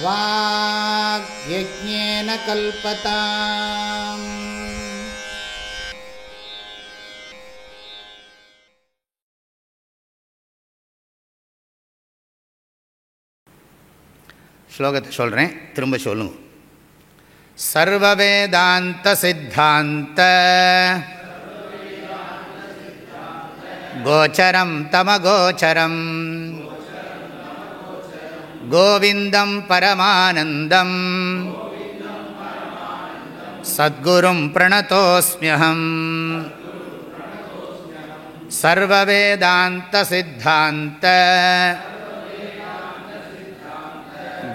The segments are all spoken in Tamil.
வாக்யஜ்ஞேன கல்பதாம். ஸ்லோகத்தை சொல்கிறேன், திரும்ப சொல்லுங்க. சர்வவேதாந்த சித்தாந்த கோச்சரம் தமகோச்சரம் கோவிந்தம் பரமானந்தம் சத்குரும் பிரணதோஸ்ம்யஹம். சர்வவேதாந்த சித்தாந்த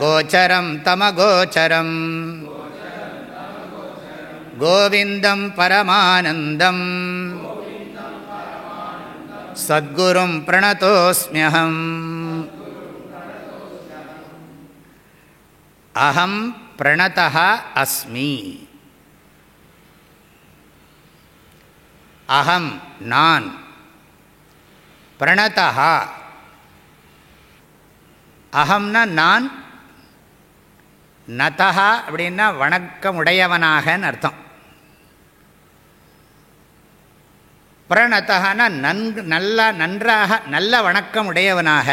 கோச்சரம் தமகோச்சரம் கோவிந்தம் பரமானந்தம் சத்குரும் பிரணதோஸ்ம்யஹம். அஹம் பிரணதஹ அஸ்மி. அஹம் நான், பிரணதஹ அஹம்னா நான், நதஹா அப்படின்னா வணக்கமுடையவனாகன்னு அர்த்தம். பிரணதஹனா நன்றாக நல்ல வணக்கமுடையவனாக,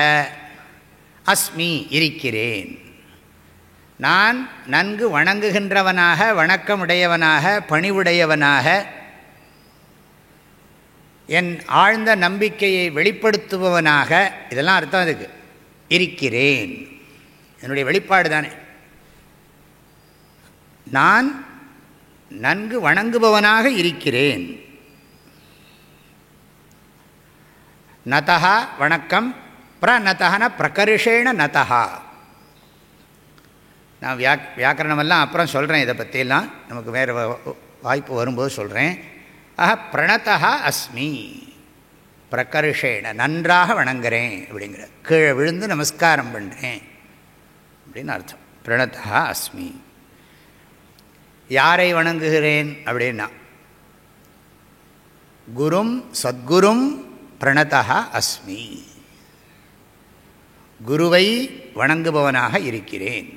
அஸ்மி இருக்கிறேன். நான் நன்கு வணங்குகின்றவனாக, வணக்கமுடையவனாக, பணிவுடையவனாக, என் ஆழ்ந்த நம்பிக்கையை வெளிப்படுத்துபவனாக, இதெல்லாம் அர்த்தம் அதுக்கு, இருக்கிறேன். என்னுடைய வெளிப்பாடு தானே. நான் நன்கு வணங்குபவனாக இருக்கிறேன். நதஹா வணக்கம், பிரணதஹன பிரகர்ஷேண நதஹா. நான் வியாக்கரணமெல்லாம் அப்புறம் சொல்கிறேன், இதை பற்றியெல்லாம் நமக்கு வேறு வாய்ப்பு வரும்போது சொல்கிறேன். பிரணதஹா அஸ்மி பிரகர்ஷேண, நன்றாக வணங்குறேன் அப்படிங்கிற, கீழே விழுந்து நமஸ்காரம் பண்ணுறேன் அப்படின்னு அர்த்தம். பிரணதஹா அஸ்மி. யாரை வணங்குகிறேன் அப்படின்னா, குரும் சத்குரும் பிரணதஹா அஸ்மி. குருவை வணங்குபவனாக இருக்கிறேன்.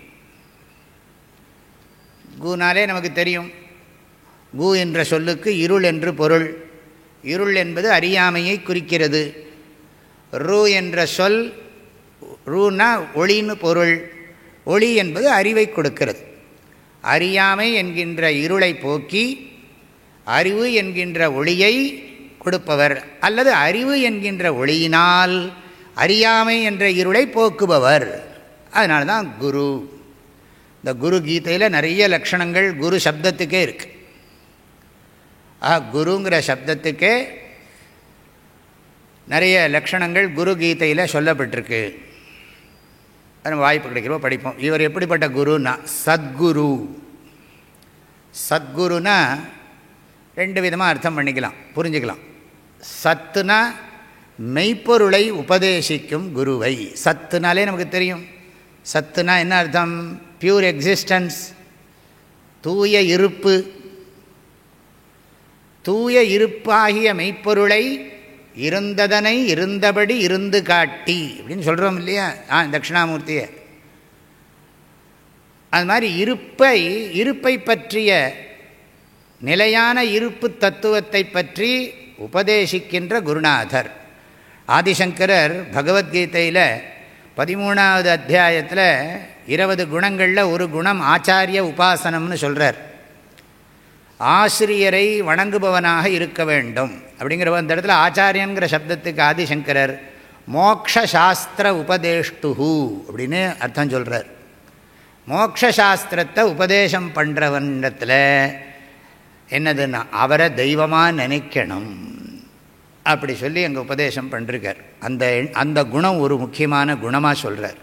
குனாலே நமக்கு தெரியும், கு என்ற சொல்லுக்கு இருள் என்று பொருள். இருள் என்பது அறியாமையை குறிக்கிறது. ரு என்ற சொல், ரூனா ஒளின்னு பொருள். ஒளி என்பது அறிவை கொடுக்கிறது. அறியாமை என்கின்ற இருளை போக்கி அறிவு என்கின்ற ஒளியை கொடுப்பவர், அல்லது அறிவு என்கின்ற ஒளியினால் அறியாமை என்ற இருளை போக்குபவர். அதனால தான் குரு. இந்த குரு கீதையில் நிறைய லட்சணங்கள் குரு சப்தத்துக்கே இருக்கு. குருங்கிற சப்தத்துக்கே நிறைய லட்சணங்கள் குரு கீதையில் சொல்லப்பட்டிருக்கு. நம்ம வாய்ப்பு கிடைக்கிறோம் படிப்போம். இவர் எப்படிப்பட்ட குருன்னா, சத்குரு. சத்குருனா ரெண்டு விதமாக அர்த்தம் பண்ணிக்கலாம், புரிஞ்சுக்கலாம். சத்துனா மெய்ப்பொருளை உபதேசிக்கும் குருவை. சத்துனாலே நமக்கு தெரியும், சத்துனா என்ன அர்த்தம்? பியூர் எக்ஸிஸ்டன்ஸ், தூய இருப்பு. தூய இருப்பாகிய மெய்ப்பொருளை இருந்ததனை இருந்தபடி இருந்து காட்டி அப்படின்னு சொல்கிறோம் இல்லையா தட்சிணாமூர்த்தியை. அது மாதிரி இருப்பை பற்றிய நிலையான இருப்பு தத்துவத்தை பற்றி உபதேசிக்கின்ற குருநாதர். ஆதிசங்கரர் பகவத்கீதையில் 13வது அத்தியாயத்தில் 20 குணங்களில் ஒரு குணம் ஆச்சாரிய உபாசனம்னு சொல்கிறார். ஆசிரியரை வணங்குபவனாக இருக்க வேண்டும் அப்படிங்கிற அந்த இடத்துல ஆச்சாரியங்கிற சப்தத்துக்கு ஆதிசங்கரர் மோக்ஷாஸ்திர உபதேஷ்டுஹு அப்படின்னு அர்த்தம் சொல்கிறார். மோக்ஷாஸ்திரத்தை உபதேசம் பண்ணுறவனிடத்தில் என்னதுன்னா அவரை தெய்வமாக நினைக்கணும் அப்படி சொல்லி அங்கே உபதேசம் பண்ணிருக்கார். அந்த குணம் ஒரு முக்கியமான குணமாக சொல்கிறார்.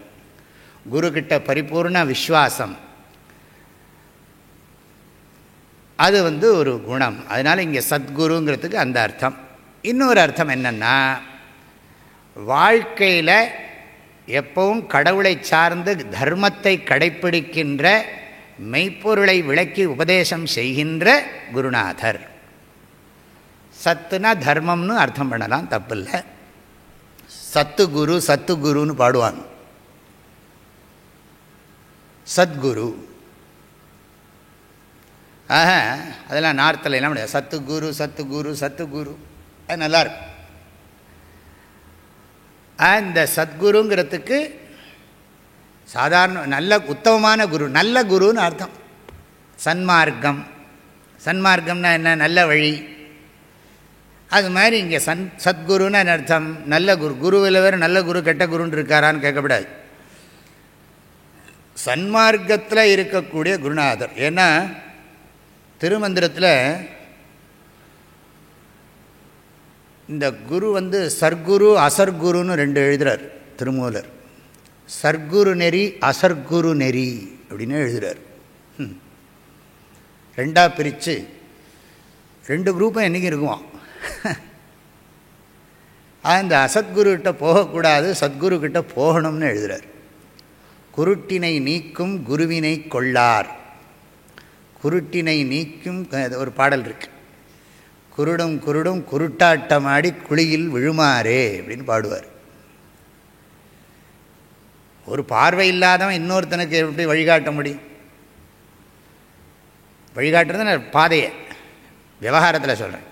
குருக்கிட்ட பரிபூர்ண விஸ்வாசம், அது ஒரு குணம். அதனால் இங்கே சத்குருங்கிறதுக்கு அந்த அர்த்தம். இன்னொரு அர்த்தம் என்னென்னா, வாழ்க்கையில் எப்பவும் கடவுளை சார்ந்து தர்மத்தை கடைப்பிடிக்கின்ற, மெய்ப்பொருளை விளக்கி உபதேசம் செய்கின்ற குருநாதர். சத்துனா தர்மம்னு அர்த்தம் பண்ணலாம், தப்பில்லை. சத்துகுரு சத்துகுருன்னு பாடுவாங்க. சத்குரு. ஆக அதெல்லாம் நார்த்தில் என்ன முடியாது, சத்துகுரு சத்துகுரு சத்துகுரு, அது நல்லாயிருக்கும். இந்த சத்குருங்கிறதுக்கு சாதாரண நல்ல உத்தமமான குரு, நல்ல குருன்னு அர்த்தம். சன்மார்க்கம், சன்மார்க்கம்னா என்ன, நல்ல வழி. அது மாதிரி இங்கே சத்குருன்னு அர்த்தம் நல்ல குரு. குருவில் வேறு நல்ல குரு கெட்ட குருன்னு இருக்காரான்னு கேட்கக்கூடாது. சன்மார்க்கத்தில் இருக்கக்கூடிய குருநாதர். ஏன்னா திருமந்திரத்தில் இந்த குரு சர்க்குரு அசர்குருன்னு 2 எழுதுகிறார் திருமூலர். சர்க்குரு நெறி அசர்குரு நெறி அப்படின்னு எழுதுகிறார். 2ஆக பிரித்து 2 குரூப்பும் என்றைக்கும் இருக்குவான். அந்த அசத்குருக்கிட்ட போகக்கூடாது, சத்குருக்கிட்ட போகணும்னு எழுதுகிறார். குருட்டினை நீக்கும் குருவினை கொள்ளார். குருட்டினை நீக்கும் ஒரு பாடல் இருக்கு, குருடும் குருடும் குருட்டாட்டமாடி குழியில் விழுமாறே அப்படின்னு பாடுவார். ஒரு பார்வை இல்லாதவன் இன்னொருத்தனுக்கு எப்படி வழிகாட்ட முடியும்? வழிகாட்டுறது பாதையை விவகாரத்தில் சொல்கிறேன்,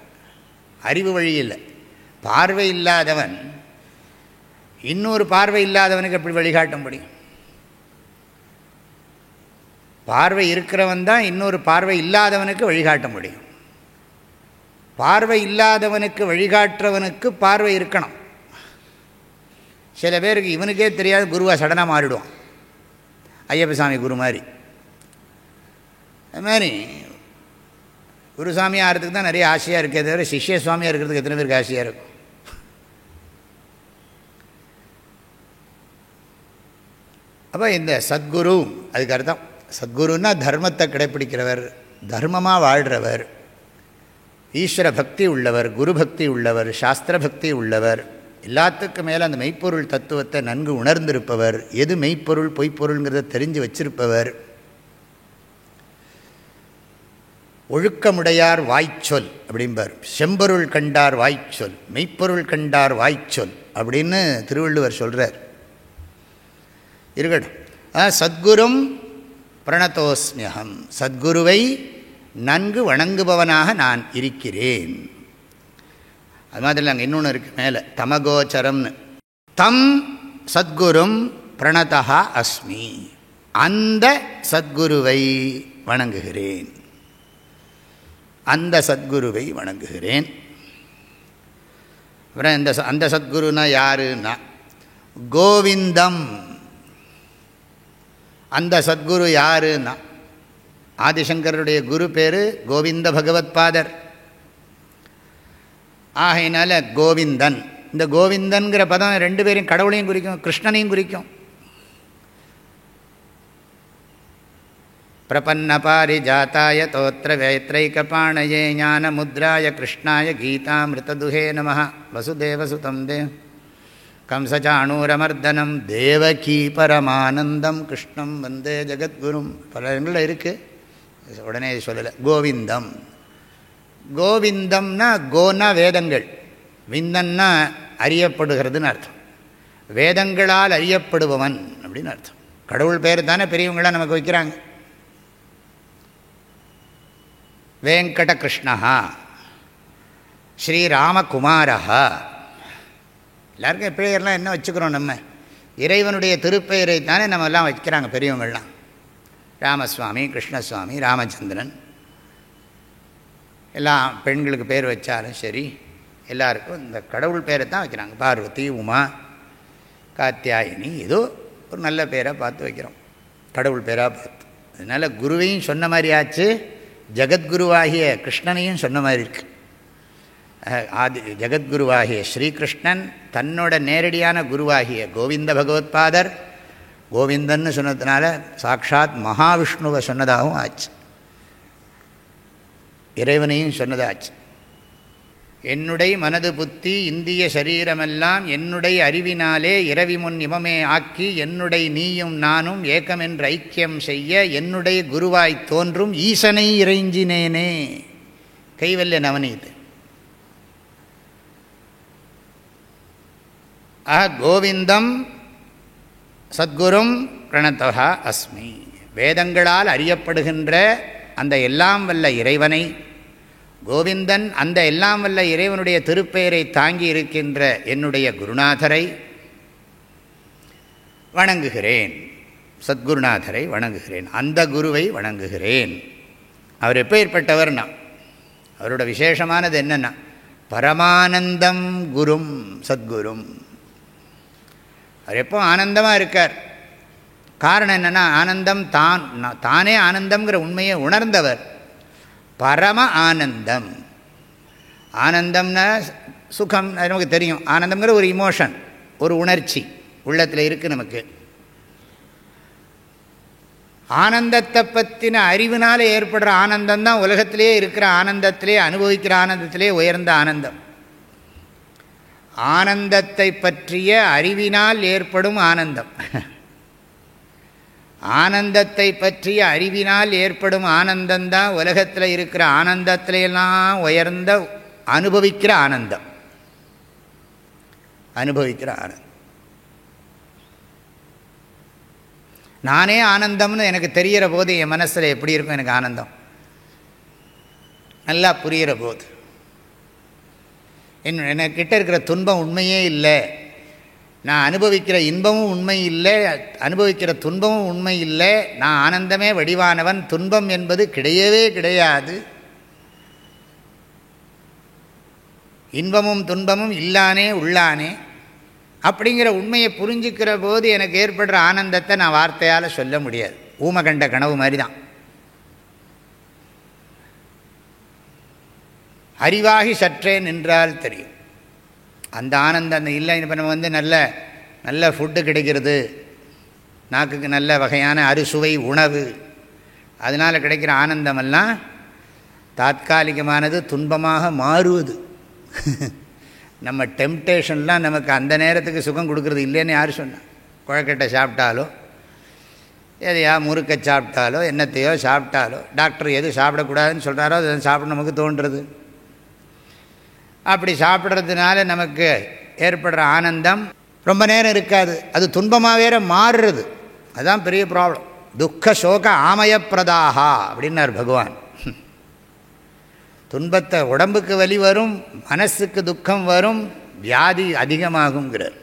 அறிவு வழி இல்லை. பார்வை இல்லாதவன் இன்னொரு பார்வை இல்லாதவனுக்கு எப்படி வழிகாட்ட முடியும்? பார்வை இருக்கிறவன் தான் இன்னொரு பார்வை இல்லாதவனுக்கு வழிகாட்ட முடியும். பார்வை இல்லாதவனுக்கு வழிகாட்டுறவனுக்கு பார்வை இருக்கணும். சில பேருக்கு இவனுக்கே தெரியாத குருவாக சடனாக மாறிடுவான், ஐயப்பசாமி குரு மாதிரி. அது மாதிரி குருசாமியாக ஆகிறதுக்கு தான் நிறைய ஆசையாக இருக்கே தவிர சிஷ்ய சுவாமியாக இருக்கிறதுக்கு எத்தனை பேருக்கு ஆசையாக இருக்கும்? அப்போ இந்த சத்குரு அதுக்கு அர்த்தம். சத்குருன்னா தர்மத்தை கடைப்பிடிக்கிறவர், தர்மமாக வாழ்கிறவர், ஈஸ்வர பக்தி உள்ளவர், குரு பக்தி உள்ளவர், சாஸ்திர பக்தி உள்ளவர், எல்லாத்துக்கும் மேலே அந்த மெய்ப்பொருள் தத்துவத்தை நன்கு உணர்ந்திருப்பவர், எது மெய்ப்பொருள் பொய்ப்பொருள்ங்கிறத தெரிஞ்சு வச்சிருப்பவர், ஒழுக்கமுடையார் வாய்ச்சொல் அப்படிம்பார். செம்பொருள் கண்டார் வாய்ச்சொல், மெய்ப்பொருள் கண்டார் வாய்ச்சொல் அப்படின்னு திருவள்ளுவர் சொல்கிறார். இருக்கட்டும். சத்குரும் பிரணதோஸ்மியகம், சத்குருவை நன்கு வணங்குபவனாக நான் இருக்கிறேன். அது மாதிரி அங்கே இன்னொன்று இருக்குது மேலே, தமகோச்சரம்னு. தம் சத்குரும் பிரணதா அஸ்மி, அந்த சத்குருவை வணங்குகிறேன், அந்த சத்குருவை வணங்குகிறேன். அப்புறம் அந்த சத்குருனா யாருன்னா கோவிந்தம். அந்த சத்குரு யாருன்னா ஆதிசங்கருடைய குரு பேர் கோவிந்த பகவத் பாதர். ஆகையினால கோவிந்தன், இந்த கோவிந்தன்கிற பதம் 2 பேரையும், கடவுளையும் குறிக்கும், கிருஷ்ணனையும் குறிக்கும். பிரபன்ன பாரிஜாத்தாய தோத்திர வேத்ரைகபாணயே ஞான முத்ராய கிருஷ்ணாய கீதாமிருததுஹே நமः வசுதேவசுதம் கம்சச்சாணூரமர்தனம் தேவகீ பரமானந்தம் கிருஷ்ணம் வந்தே ஜெகத்குரும். பல இடங்களில் இருக்குது, உடனே சொல்லலை. கோவிந்தம், கோவிந்தம்னா கோனா வேதங்கள், விந்தன்னா அறியப்படுகிறதுன்னு அர்த்தம். வேதங்களால் அறியப்படுபவன் அப்படின்னு அர்த்தம். கடவுள் பேர் தானே பெரியவங்களாம் நமக்கு வைக்கிறாங்க. வேங்கட கிருஷ்ணா, ஸ்ரீராமகுமாரா, எல்லாருக்கும் பெயர்லாம் என்ன வச்சுக்கிறோம்? நம்ம இறைவனுடைய திருப்பெயரை தானே நம்ம எல்லாம் வைக்கிறாங்க பெரியவங்கள்லாம். ராமசுவாமி, கிருஷ்ணசுவாமி, ராமச்சந்திரன், எல்லாம் பெண்களுக்கு பேர் வச்சாலும் சரி, எல்லாருக்கும் இந்த கடவுள் பேரை தான் வைக்கிறாங்க. பார்வதி, உமா, காத்தியாயினி, ஏதோ ஒரு நல்ல பேரை பார்த்து வைக்கிறோம், கடவுள் பேராக பார்த்து. அதனால் குருவையும் சொன்ன மாதிரி ஆச்சு, ஜகத்குருவாகிய கிருஷ்ணனையும் சொன்ன மாதிரி இருக்கு. ஜகத்குருவாகிய ஸ்ரீகிருஷ்ணன் தன்னோட நேரடியான குருவாகிய கோவிந்த பகவத்பாதர் கோவிந்தன்னு சொன்னதுனால சாட்சாத் மகாவிஷ்ணுவை சொன்னதாகவும் ஆச்சு, இறைவனையும் சொன்னதாச்சு. என்னுடைய மனது புத்தி இந்திய சரீரமெல்லாம் என்னுடைய அறிவினாலே இரவி முன் இமமே ஆக்கி என்னுடைய நீயும் நானும் ஏக்கமென்று ஐக்கியம் செய்ய என்னுடைய குருவாய் தோன்றும் ஈசனை இறைஞ்சினேனே. கைவல்ய நவநீது. கோவிந்தம் சத்குரும் பிரணதா அஸ்மி. வேதங்களால் அறியப்படுகின்ற அந்த எல்லாம் வல்ல இறைவனை, கோவிந்தன் அந்த எல்லாம் வல்ல இறைவனுடைய திருப்பெயரை தாங்கி இருக்கின்ற என்னுடைய குருநாதரை வணங்குகிறேன். சத்குருநாதரை வணங்குகிறேன், அந்த குருவை வணங்குகிறேன். அவர் எப்பேற்பட்டவர்னா, அவரோட விசேஷமானது என்னென்னா பரமானந்தம் குரும் சத்குரும். அவர் எப்போ ஆனந்தமாக இருக்கார். காரணம் என்னென்னா ஆனந்தம் தானே ஆனந்தம்ங்கிற உண்மையை உணர்ந்தவர். பரம ஆனந்தம். ஆனந்தம்னா சுகம், அது நமக்கு தெரியும். ஆனந்தம்ங்கிற ஒரு இமோஷன், ஒரு உணர்ச்சி உள்ளத்தில் இருக்குது நமக்கு. ஆனந்தத்தை பற்றின அறிவினால் ஏற்படுற ஆனந்தம் தான் உலகத்திலே இருக்கிற ஆனந்தத்திலே, அனுபவிக்கிற ஆனந்தத்திலே உயர்ந்த ஆனந்தம். ஆனந்தத்தை பற்றிய அறிவினால் ஏற்படும் ஆனந்தம், ஆனந்தத்தை பற்றிய அறிவினால் ஏற்படும் ஆனந்தந்தான் உலகத்தில் இருக்கிற ஆனந்தத்திலெல்லாம் உயர்ந்த அனுபவிக்கிற ஆனந்தம். அனுபவிக்கிற ஆனந்தம். நானே ஆனந்தம்னு எனக்கு தெரிகிற போது என் மனசில் எப்படி இருக்கும்? எனக்கு ஆனந்தம் நல்லா புரிகிற போது. எனக்கிட்ட இருக்கிற துன்பம் உண்மையே இல்லை, நான் அனுபவிக்கிற இன்பமும் உண்மை இல்லை, அனுபவிக்கிற துன்பமும் உண்மை இல்லை, நான் ஆனந்தமே வடிவானவன், துன்பம் என்பது கிடையவே கிடையாது, இன்பமும் துன்பமும் இல்லானே உள்ளானே அப்படிங்கிற உண்மையை புரிஞ்சுக்கிற போது எனக்கு ஏற்படுற ஆனந்தத்தை நான் வார்த்தையால் சொல்ல முடியாது. ஊமை கண்ட கனவு மாதிரி தான். அறிவாகி சற்றே நின்றால் தெரியும் அந்த ஆனந்தம். இல்லை இப்போ நம்ம நல்ல நல்ல ஃபுட்டு கிடைக்கிறது, நாக்குக்கு நல்ல வகையான அறுசுவை உணவு, அதனால் கிடைக்கிற ஆனந்தமெல்லாம் தாத்காலிகமானது, துன்பமாக மாறுவது. நம்ம டெம்டேஷன்லாம் நமக்கு அந்த நேரத்துக்கு சுகம் கொடுக்குறது இல்லைன்னு யார் சொன்னால்? குழக்கட்டை சாப்பிட்டாலோ, எதையா முறுக்க சாப்பிட்டாலோ, என்னத்தையோ சாப்பிட்டாலோ, டாக்டர் எது சாப்பிடக்கூடாதுன்னு சொல்கிறாரோ அதை சாப்பிட நமக்கு தோன்றுறது. அப்படி சாப்பிட்றதுனால நமக்கு ஏற்படுற ஆனந்தம் ரொம்ப நேரம் இருக்காது, அது துன்பமாக வேற மாறுறது. அதுதான் பெரிய ப்ராப்ளம். துக்க சோக ஆமயப்பிரதாகா அப்படின்னார் பகவான். துன்பத்தை உடம்புக்கு வலி வரும், மனசுக்கு துக்கம் வரும், வியாதி அதிகமாகுங்கிறார்.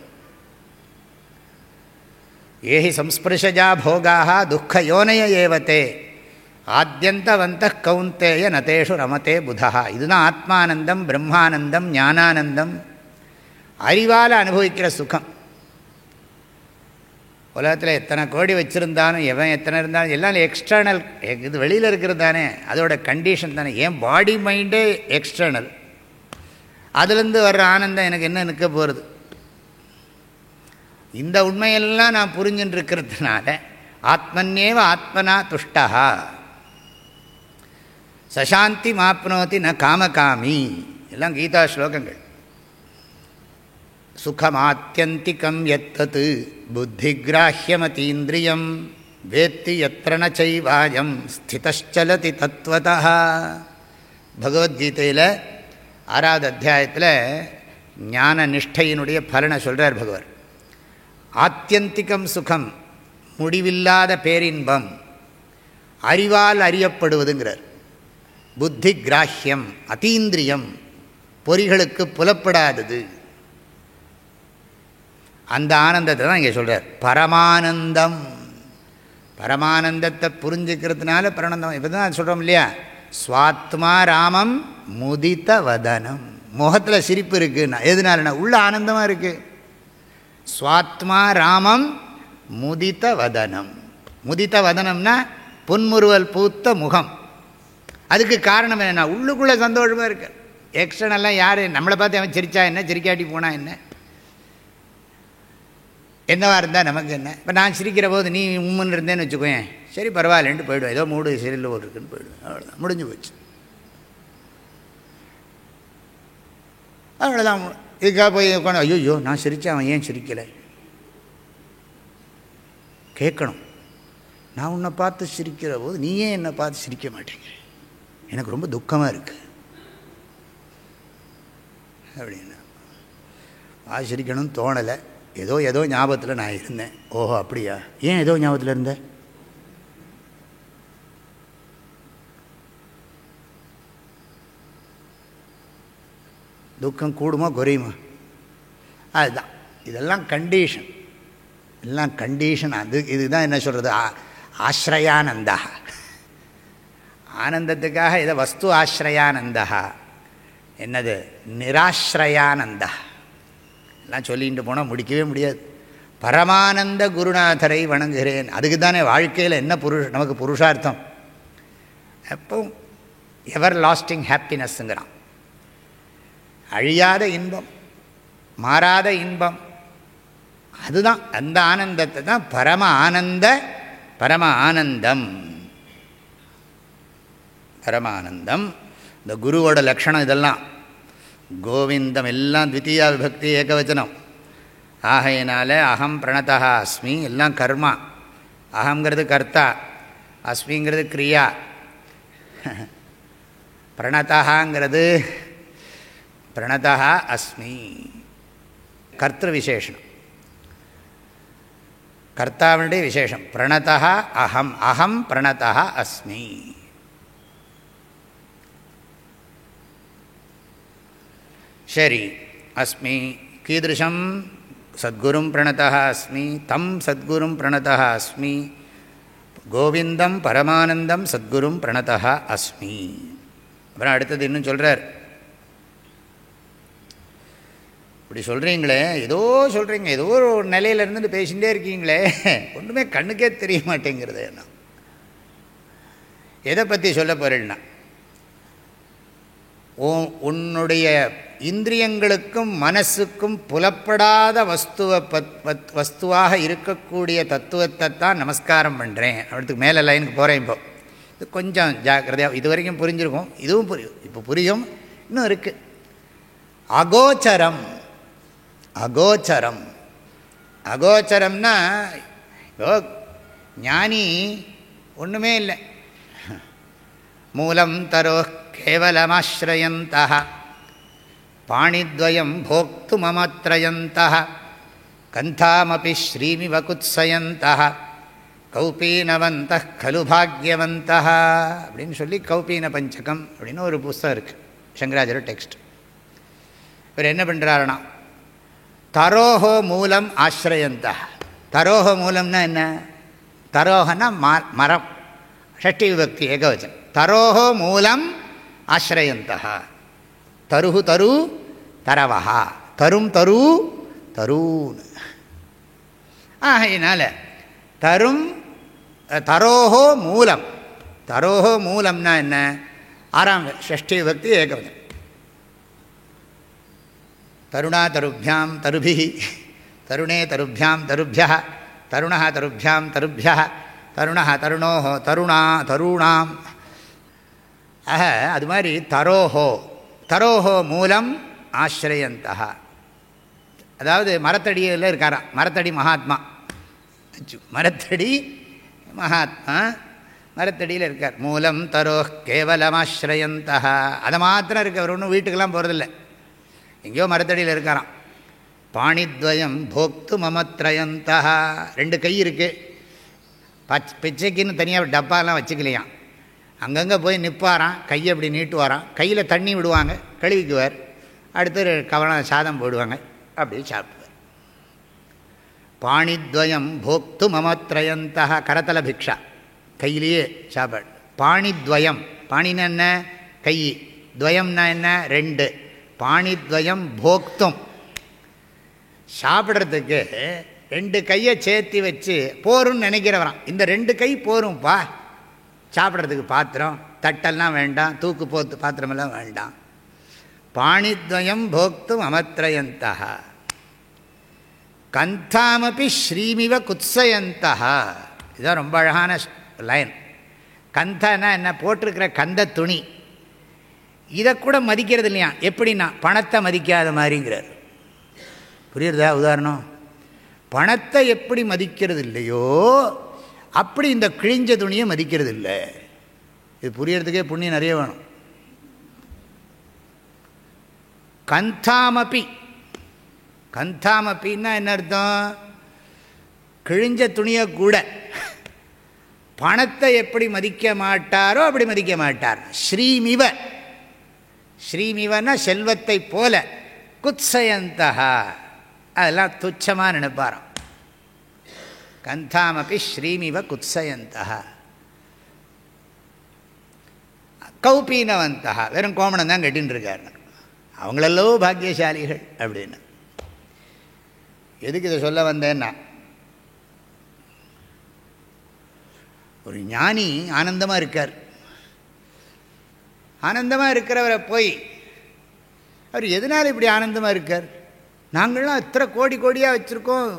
ஏஹி சம்ஸ்பிருஷஜா போகாக துக்க யோனய ஏவத்தே ஆத்யந்தவந்த கௌந்தேய நதேஷு ரமதே புதா. இதுதான் ஆத்மானந்தம், பிரம்மானந்தம், ஞானானந்தம், அறிவால் அனுபவிக்கிற சுகம். உலகத்தில் எத்தனை கோடி வச்சுருந்தாலும், எவன் எத்தனை இருந்தாலும் எல்லாம் எக்ஸ்டர்னல், இது வெளியில் இருக்கிறது தானே, அதோட கண்டிஷன் தானே. ஏன் பாடி மைண்டே எக்ஸ்டர்னல், அதுலேருந்து வர்ற ஆனந்தம் எனக்கு என்ன நிற்க போகிறது? இந்த உண்மையெல்லாம் நான் புரிஞ்சுன்னு இருக்கிறதுனால ஆத்மன்யேவ ஆத்மனா துஷ்டா சசாந்தி மாப்னோதி ந காமகாமி, எல்லாம் கீதா ஸ்லோகங்கள். சுகமாத்யந்திகம் யத்தத் புத்திகிராஹ்யமதீந்திரியம் வேத்தி யத்ர ந சைவாயம் ஸ்திதச்சலதி தத்வதः. பகவத்கீதையில் 6வது அத்தியாயத்தில் ஞான நிஷ்டையினுடைய பலனை சொல்கிறார் பகவான். ஆத்யந்திகம் சுகம், முடிவில்லாத பேரின்பம், அறிவால் அறியப்படுவதுங்கிறார். புத்தி கிராஹ்யம், அதீந்திரியம், பொறிகளுக்கு புலப்படாதது. அந்த ஆனந்தத்தை தான் இங்கே சொல்கிறார். பரமானந்தம். பரமானந்தத்தை புரிஞ்சுக்கிறதுனால பரமானந்தம். இப்போ தான் சொல்கிறோம் இல்லையா, ஸ்வாத்மா ராமம் முதித வதனம். முகத்தில் சிரிப்பு இருக்குன்னா எதுனாலனா உள்ள ஆனந்தமாக இருக்குது. ஸ்வாத்மா ராமம் முதித வதனம். முதித வதனம்னா புன்முறுவல் பூத்த முகம். அதுக்கு காரணம் என்னென்னா உள்ளுக்குள்ளே சந்தோஷமாக இருக்கு. எக்ஸ்டர்னெல்லாம் யார் நம்மளை பார்த்து அவன் சிரிச்சா என்ன, சிரிக்காட்டி போனால் என்ன, என்னவா இருந்தால் நமக்கு என்ன. இப்போ நான் சிரிக்கிற போது நீ உம்முன்னு இருந்தேன்னு வச்சுக்கோயேன், சரி பரவாயில்லன்ட்டு போய்டுவேன், ஏதோ மூடு சரியில் ஒரு இருக்குன்னு போய்டுவேன், அவ்வளோதான், முடிஞ்சு போச்சு, அவ்வளோதான். இதுக்காக போய் உட்காந்து ஐயோ நான் சிரித்தேன் அவன் ஏன் சிரிக்கலை கேட்கணும். நான் உன்னை பார்த்து சிரிக்கிற போது நீ ஏன் என்னை பார்த்து சிரிக்க மாட்டேங்கிற, எனக்கு ரொம்ப துக்கமாக இருக்குது அப்படின்னா சிரிக்கணும்னு தோணலை. ஏதோ ஞாபகத்தில் நான் இருந்தேன். ஓஹோ அப்படியா, ஏன் ஏதோ ஞாபகத்தில் இருந்தேன்? துக்கம் கூடுமோ குறையுமா? அதுதான். இதெல்லாம் கண்டிஷன், எல்லாம் கண்டிஷன். இதுதான் என்ன சொல்கிறது, ஆஸ்ரயானந்தா. ஆனந்தத்துக்காக இதை வஸ்து ஆஸ்ரயானந்தா, என்னது நிராஸ்ரயானந்தா எல்லாம் சொல்லிட்டு போனால் முடிக்கவே முடியாது. பரமானந்த குருநாதரை வணங்குகிறேன். அதுக்கு தானே வாழ்க்கையில் என்ன நமக்கு புருஷார்த்தம். எப்போ எவர் லாஸ்டிங் ஹாப்பினஸ்ங்கிறான். அழியாத இன்பம், மாறாத இன்பம், அதுதான். அந்த ஆனந்தத்தை தான் பரம ஆனந்தம். பரமானந்தம். இந்த குருவோட லக்ஷணம் இதெல்லாம். கோவிந்தம் எல்லாம் த்விதீயா விபக்தி ஏகவச்சனம். ஆகையினால அகம் பிரணதா அஸ்மி எல்லாம் கர்மா. அகங்கிறது கர்த்தா, அஸ்மிங்கிறது கிரியா, பிரணதாங்கிறது பிரணதா அஸ்மி கர்த்திரு விசேஷம், கர்த்தாவுடைய விசேஷம். பிரணதா அகம், அகம் பிரணதா அஸ்மி. சரி, அஸ்மி கீதృశம் சத்குரும் பிரணதா அஸ்மி, தம் சத்குரும் பிரணதா அஸ்மி, கோவிந்தம் பரமானந்தம் சத்குரும் பிரணதா அஸ்மி. அப்புறம் அடுத்தது இன்னும் சொல்கிறார். இப்படி சொல்கிறீங்களே, ஏதோ சொல்கிறீங்க, ஏதோ ஒரு நிலையில் இருந்துட்டு பேசிகிட்டே இருக்கீங்களே, ஒன்றுமே கண்ணுக்கே தெரிய மாட்டேங்கிறது. என்ன எதை பற்றி சொல்ல போகிறேன்னா, உன்னுடைய இந்திரியங்களுக்கும் மனசுக்கும் புலப்படாத வஸ்துவாக இருக்கக்கூடிய தத்துவத்தை தான் நமஸ்காரம் பண்ணுறேன். அவனுக்கு மேலே லைனுக்கு போகிறேன். இப்போ இது கொஞ்சம் ஜாக்கிரதையாக, இது வரைக்கும் புரிஞ்சிருக்கும், இதுவும் புரியும், இப்போ புரியும், இன்னும் இருக்குது. அகோச்சரம். அகோச்சரம், அகோச்சரம்னா ஞானி ஒன்றுமே இல்லை. மூலம் தரோ கேவலமாஸ்ரயந்தः பாணித்வயம் போக்து மமத்ரயந்தः கந்தாமபி ஸ்ரீமிவ குத்ஸயந்தः கௌபீனவந்தः கலு பாக்யவந்தः அப்படின்னு சொல்லி கௌபீன பஞ்சகம் அப்படின்னு ஒரு புஸ்தகம் இருக்குது, சங்கராச்சாரிய டெக்ஸ்ட். இவர் என்ன பண்ணுறாருனா, தரோஹோ மூலம் ஆஸ்ரயந்தா. தரோஹோ மூலம்னா என்ன? தரோஹனா மரம், ஷஷ்டி விபக்தி ஏகவச்சனம். தரோஹோ மூலம் ஆஸ்ரயந்தா. தருஹு தரு தரவஹா, தரும் தரு தரூன். ஆகையினால தரும் தரோஹோ மூலம். தரோஹோ மூலம்னா என்ன? ஆறாம் ஷஷ்டி விபக்தி ஏகவச்சனம். தருணா தருபியாம் தருபிஹி, தருணே தருபியாம் தருபியः, தருணः தருபியாம் தருபியः, தருணः தருணோஹோ தருணா தருணாம். ஆக அது மாதிரி தரோஹோ, தரோஹோ மூலம் ஆஸ்ரயந்தः. அதாவது மரத்தடியில் இருக்காராம், மரத்தடி மகாத்மா, மரத்தடி மகாத்மா மரத்தடியில் இருக்கார். மூலம் தரோ கேவலமாஸ்ரயந்தः. அதை மாத்திரம் இருக்கு, அவர் ஒன்றும் வீட்டுக்கெல்லாம் போகிறதில்லை, எங்கேயோ மரத்தடியில் இருக்காராம். பாணித்வயம் போக்து மமத்ரயந்தா. ரெண்டு கை இருக்குது, பிச்சைக்குன்னு தனியாக டப்பாலாம் வச்சுக்கலையாம். அங்கங்கே போய் நிற்பாராம், கையை அப்படி நீட்டுவாராம், கையில் தண்ணி விடுவாங்க, கழுவிக்குவார், அடுத்து கவனம் சாதம் போடுவாங்க, அப்படி சாப்பிடுவார். பாணித்வயம் போக்து மமத்ரயந்தா. கரத்தல பிக்ஷா, கையிலேயே சாப்பாடு. பாணித்வயம், பாணின்னா என்ன? கை. துவயம்னா என்ன? ரெண்டு. பாணித்வயம் போக்தும், சாப்பிட்றதுக்கு ரெண்டு கையை சேர்த்து வச்சு போரும்னு நினைக்கிறவரான். இந்த ரெண்டு கை போரும்ப்பா சாப்பிட்றதுக்கு. பாத்திரம் தட்டெல்லாம் வேண்டாம், தூக்கு போத்து பாத்திரமெல்லாம் வேண்டாம். பாணித்வயம் போக்தும் அமத்ரயந்தா. கந்தாமபி ஸ்ரீமிவ குத்ஸயந்தா. இதுதான் ரொம்ப அழகான லைன். கந்தனா என்ன? போட்டிருக்கிற கந்த துணி, இதை கூட மதிக்கிறது இல்லையா? எப்படின்னா பணத்தை மதிக்காத மாதிரிங்கிறார். புரியுறதா? உதாரணம், பணத்தை எப்படி மதிக்கிறது இல்லையோ அப்படி இந்த கிழிஞ்ச துணியை மதிக்கிறது இல்லை. இது புரியறதுக்கே புண்ணியம் நிறைய வேணும். கந்தாமபி, கந்தாமப்பின்னா என்ன அர்த்தம்? கிழிஞ்ச துணியை கூட பணத்தை எப்படி மதிக்க மாட்டாரோ அப்படி மதிக்க மாட்டார். ஸ்ரீமிவ, ஸ்ரீமிவன செல்வத்தை போல, குத்சயந்தா அதெல்லாம் துச்சமாக நினைப்பாராம். கந்தாமபி ஸ்ரீமிவ குத்சயந்தா. கௌபீனவந்தா வெறும் கோமணம் தான் கட்டின்னு இருக்காரு. அவங்களெல்லோ பாக்கியசாலிகள் அப்படின்னு. எதுக்கு இதை சொல்ல வந்தேன்னா, ஒரு ஞானி ஆனந்தமாக இருக்கார். ஆனந்தமாக இருக்கிறவரை போய் அவர் எதனால் இப்படி ஆனந்தமாக இருக்கார்? நாங்களாம் இத்தனை கோடி கோடியாக வச்சுருக்கோம்,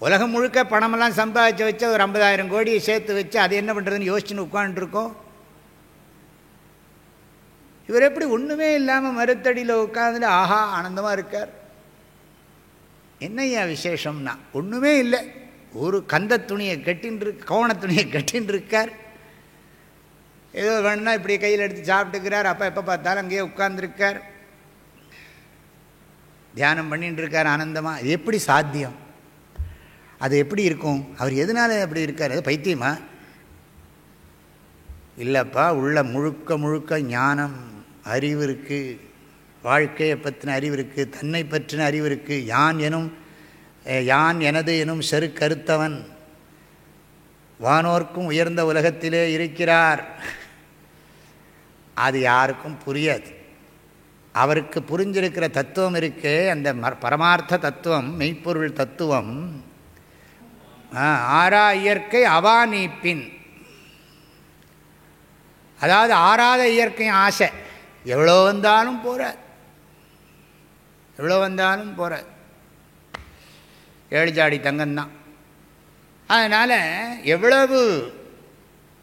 உலகம் முழுக்க பணமெல்லாம் சம்பாதிச்சு வச்சு ஒரு 50,000 கோடியை சேர்த்து வச்சு அது என்ன பண்ணுறதுன்னு யோசிச்சுன்னு உட்காந்துருக்கோம். இவர் எப்படி ஒன்றுமே இல்லாமல் மரத்தடியில் உட்காந்துட்டு ஆஹா ஆனந்தமாக இருக்கார்? என்னையா விசேஷம்னா, ஒன்றுமே இல்லை, ஒரு கந்த துணியை கட்டின்னு கோவண துணியை கட்டின்னு இருக்கார். ஏதோ வேணும்னா இப்படி கையில் எடுத்து சாப்பிட்டுக்கிறார். அப்போ எப்போ பார்த்தாலும் அங்கேயே உட்கார்ந்துருக்கார், தியானம் பண்ணிட்டு இருக்கார் ஆனந்தமாக. இது எப்படி சாத்தியம்? அது எப்படி இருக்கும்? அவர் எதனால அப்படி இருக்கார்? அது பைத்தியமா? இல்லைப்பா, உள்ள முழுக்க முழுக்க ஞானம், அறிவு இருக்குது, வாழ்க்கையை பற்றின அறிவு இருக்குது, தன்னை பற்றின அறிவு இருக்குது. யான் எனது எனும் செருக்கறுத்தவன் வானோர்க்கும் உயர்ந்த உலகத்திலே இருக்கிறார். அது யாருக்கும் புரியாது. அவருக்கு புரிஞ்சிருக்கிற தத்துவம் இருக்கே, அந்த பரமார்த்த தத்துவம், மெய்ப்பொருள் தத்துவம், ஆறா இயற்கை அவா நீப்பின். அதாவது ஆறாத இயற்கை ஆசை எவ்வளோ வந்தாலும் போகிற, எவ்வளோ வந்தாலும் போகிற ஏழு ஜாடி தங்கம்தான். அதனால் எவ்வளவு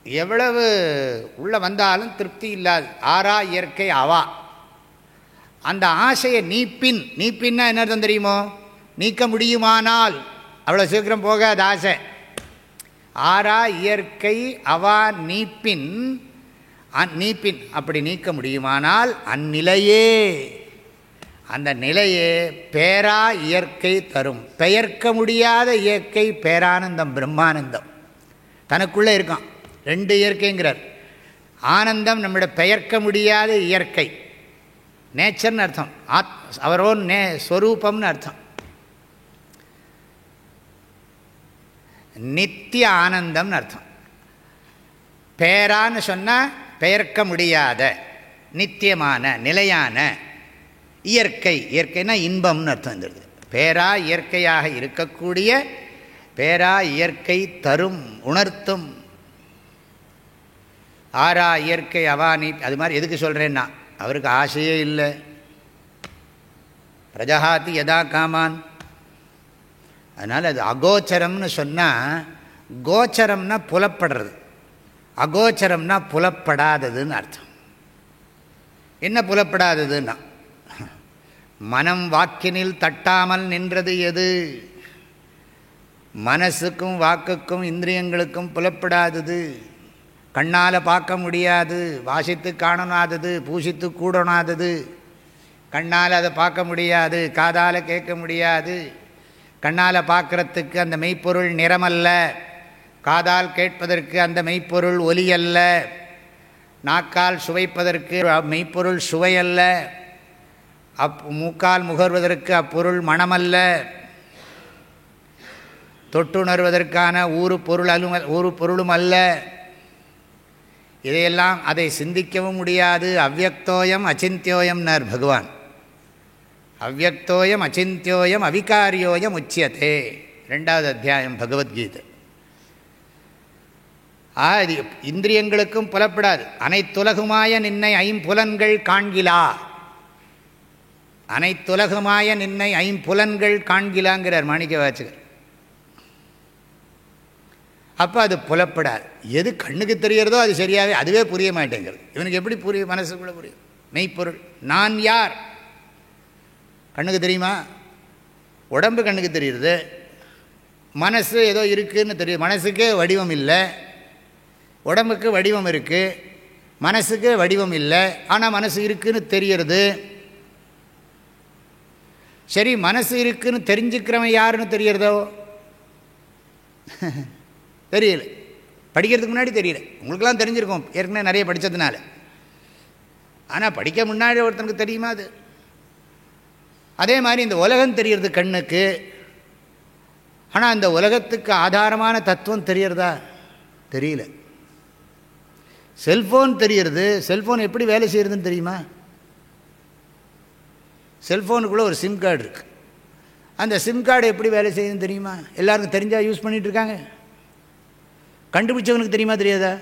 எவ்வளவு உள்ளே வந்தாலும் திருப்தி இல்லாது. ஆறா இயற்கை அவா. அந்த ஆசையை நீப்பின்னா என்ன அர்த்தம் தெரியுமோ? நீக்க முடியுமானால். அவ்வளோ சீக்கிரம் போகாது ஆசை. ஆறா இயற்கை அவா நீப்பின் அப்படி நீக்க முடியுமானால் அந்நிலையே, அந்த நிலையே பேரா இயற்கை தரும். பெயர்க்க முடியாத இயற்கை பேரானந்தம், பிரம்மானந்தம் தனக்குள்ளே இருக்கான். 2 இயற்கைங்கிறார். ஆனந்தம் நம்முடைய பெயர்க்க முடியாத இயற்கை, நேச்சர்னு அர்த்தம், அவரோன் ஸ்வரூபம்னு அர்த்தம். நித்திய ஆனந்தம்னு அர்த்தம். பேரான்னு சொன்னால் பெயர்க்க முடியாத, நித்தியமான, நிலையான இயற்கை. இயற்கைனா இன்பம்னு அர்த்தம். இந்த பேரா இயற்கையாக இருக்கக்கூடிய, பேரா இயற்கை தரும், உணர்த்தும். ஆறா இயற்கை அவானி. அது மாதிரி எதுக்கு சொல்கிறேன்னா, அவருக்கு ஆசையே இல்லை. பிரஜஹாதி யதா காமான். அதனால் அது அகோச்சரம்னு சொன்னால், கோச்சரம்னா புலப்படுறது, அகோச்சரம்னா புலப்படாததுன்னு அர்த்தம். என்ன புலப்படாததுன்னா, மனம் வாக்கினில் தட்டாமல் நின்றது எது? மனசுக்கும் வாக்குக்கும் இந்திரியங்களுக்கும் புலப்படாதது, கண்ணால் பார்க்க முடியாது, வாசித்து காணனாதது, பூசித்து கூடனாதது, கண்ணால் அதை பார்க்க முடியாது, காதால் கேட்க முடியாது. கண்ணால் பார்க்குறதுக்கு அந்த மெய்ப்பொருள் நிறமல்ல, காதால் கேட்பதற்கு அந்த மெய்ப்பொருள் ஒலியல்ல, நாக்கால் சுவைப்பதற்கு மெய்ப்பொருள் சுவையல்ல, மூக்கால் முகர்வதற்கு அப்பொருள் மணமல்ல, தொட்டுணர்வதற்கான ஊறு பொருளும் அல்ல. இதையெல்லாம் அதை சிந்திக்கவும் முடியாது. அவ்யக்தோயம் அச்சிந்தியோயம்னார் பகவான். அவ்யக்தோயம் அச்சிந்தியோயம் அவிகாரியோயம் உச்சியதே, 2வது அத்தியாயம் பகவத்கீதை. இது இந்திரியங்களுக்கும் புலப்படாது. அனைத்துலகுமாய நின்னை ஐம்புலன்கள் காண்கிலா. அனைத்துலகுமாய நின்னை ஐம்புலன்கள் காண்கிலாங்கிறார் மாணிக்க வாசகர். அப்போ அது புலப்படாது. எது கண்ணுக்கு தெரியறதோ அது சரியாகவே அதுவே புரிய மாட்டேங்கிறது. இவனுக்கு எப்படி புரியும்? மனசுக்குள்ளே புரியும். மெய்ப்பொருள் நான் யார் கண்ணுக்கு தெரியுமா? உடம்பு கண்ணுக்கு தெரியுது, மனசு ஏதோ இருக்குதுன்னு தெரியுது. மனசுக்கே வடிவம் இல்லை, உடம்புக்கு வடிவம் இருக்குது, மனசுக்கு வடிவம் இல்லை, ஆனால் மனசு இருக்குதுன்னு தெரியறது. சரி, மனசு இருக்குதுன்னு தெரிஞ்சுக்கிறவன் யாருன்னு தெரியறதோ? தெரியல. படிக்கிறதுக்கு முன்னாடி தெரியல. உங்களுக்கெல்லாம் தெரிஞ்சிருக்கும், ஏற்கனவே நிறைய படித்ததுனால. ஆனால் படிக்க முன்னாடி ஒருத்தனுக்கு தெரியுமா அது? அதே மாதிரி இந்த உலகம் தெரியறது கண்ணுக்கு, ஆனால் இந்த உலகத்துக்கு ஆதாரமான தத்துவம் தெரியறதா? தெரியல. செல்ஃபோன் தெரியறது. செல்ஃபோன் எப்படி வேலை செய்கிறதுன்னு தெரியுமா? செல்ஃபோனுக்குள்ளே ஒரு சிம் கார்டு இருக்குது. அந்த சிம் கார்டு எப்படி வேலை செய்யுதுன்னு தெரியுமா? எல்லாருக்கும் தெரிஞ்சால் யூஸ் பண்ணிகிட்ருக்காங்க. கண்டுபிடிச்சவனுக்கு தெரியுமா தெரியாதா?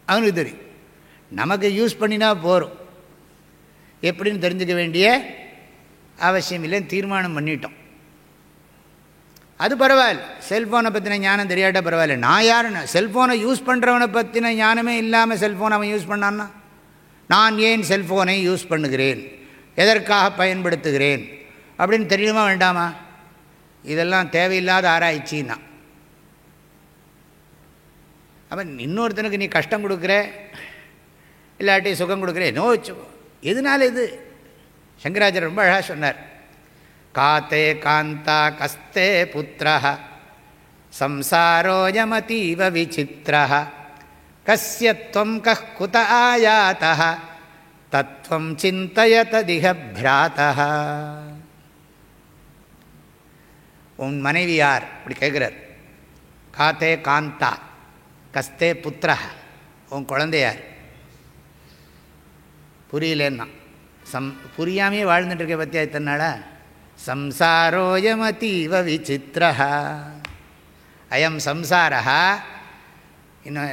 அவனுக்கு தெரியும். நமக்கு யூஸ் பண்ணினா போகிறோம், எப்படின்னு தெரிஞ்சுக்க வேண்டிய அவசியம் இல்லைன்னு தீர்மானம் பண்ணிட்டோம். அது பரவாயில்ல. செல்ஃபோனை பற்றின ஞானம் தெரியாட்டா பரவாயில்ல. நான் யாருன்னு, செல்ஃபோனை யூஸ் பண்ணுறவனை பற்றின ஞானமே இல்லாமல் செல்ஃபோனை அவன் யூஸ் பண்ணான்னா, நான் ஏன் செல்ஃபோனை யூஸ் பண்ணுகிறேன், எதற்காக பயன்படுத்துகிறேன் அப்படின்னு தெரியணுமா வேண்டாமா? இதெல்லாம் தேவையில்லாத ஆராய்ச்சின்னா. அப்போ இன்னொருத்தனுக்கு நீ கஷ்டம் கொடுக்குற, இல்லாட்டி சுகம் கொடுக்குற, நோ எதனால இது? சங்கராச்சாரியர் ரொம்ப அழகாக சொன்னார். காத்தே காந்தா கஸ்தே புத்திரா சம்சாரோயமதீவ விசித்ரா கஸ்யத்வம் கஹ் குத ஆயாதஹ தத்வம் சிந்தய ததிஹ பிராதஹ. உன் மனைவி யார் அப்படி கேட்குறார். காத்தே காந்தா கஸ்தே புத்திரா, உன் குழந்தையார். புரியலன்னா புரியாமையே வாழ்ந்துட்டுருக்க பற்றியா இத்தனை நாளா? சம்சாரோயமதீவ விசித்ரா, அயம் சம்சாரா இன்னும்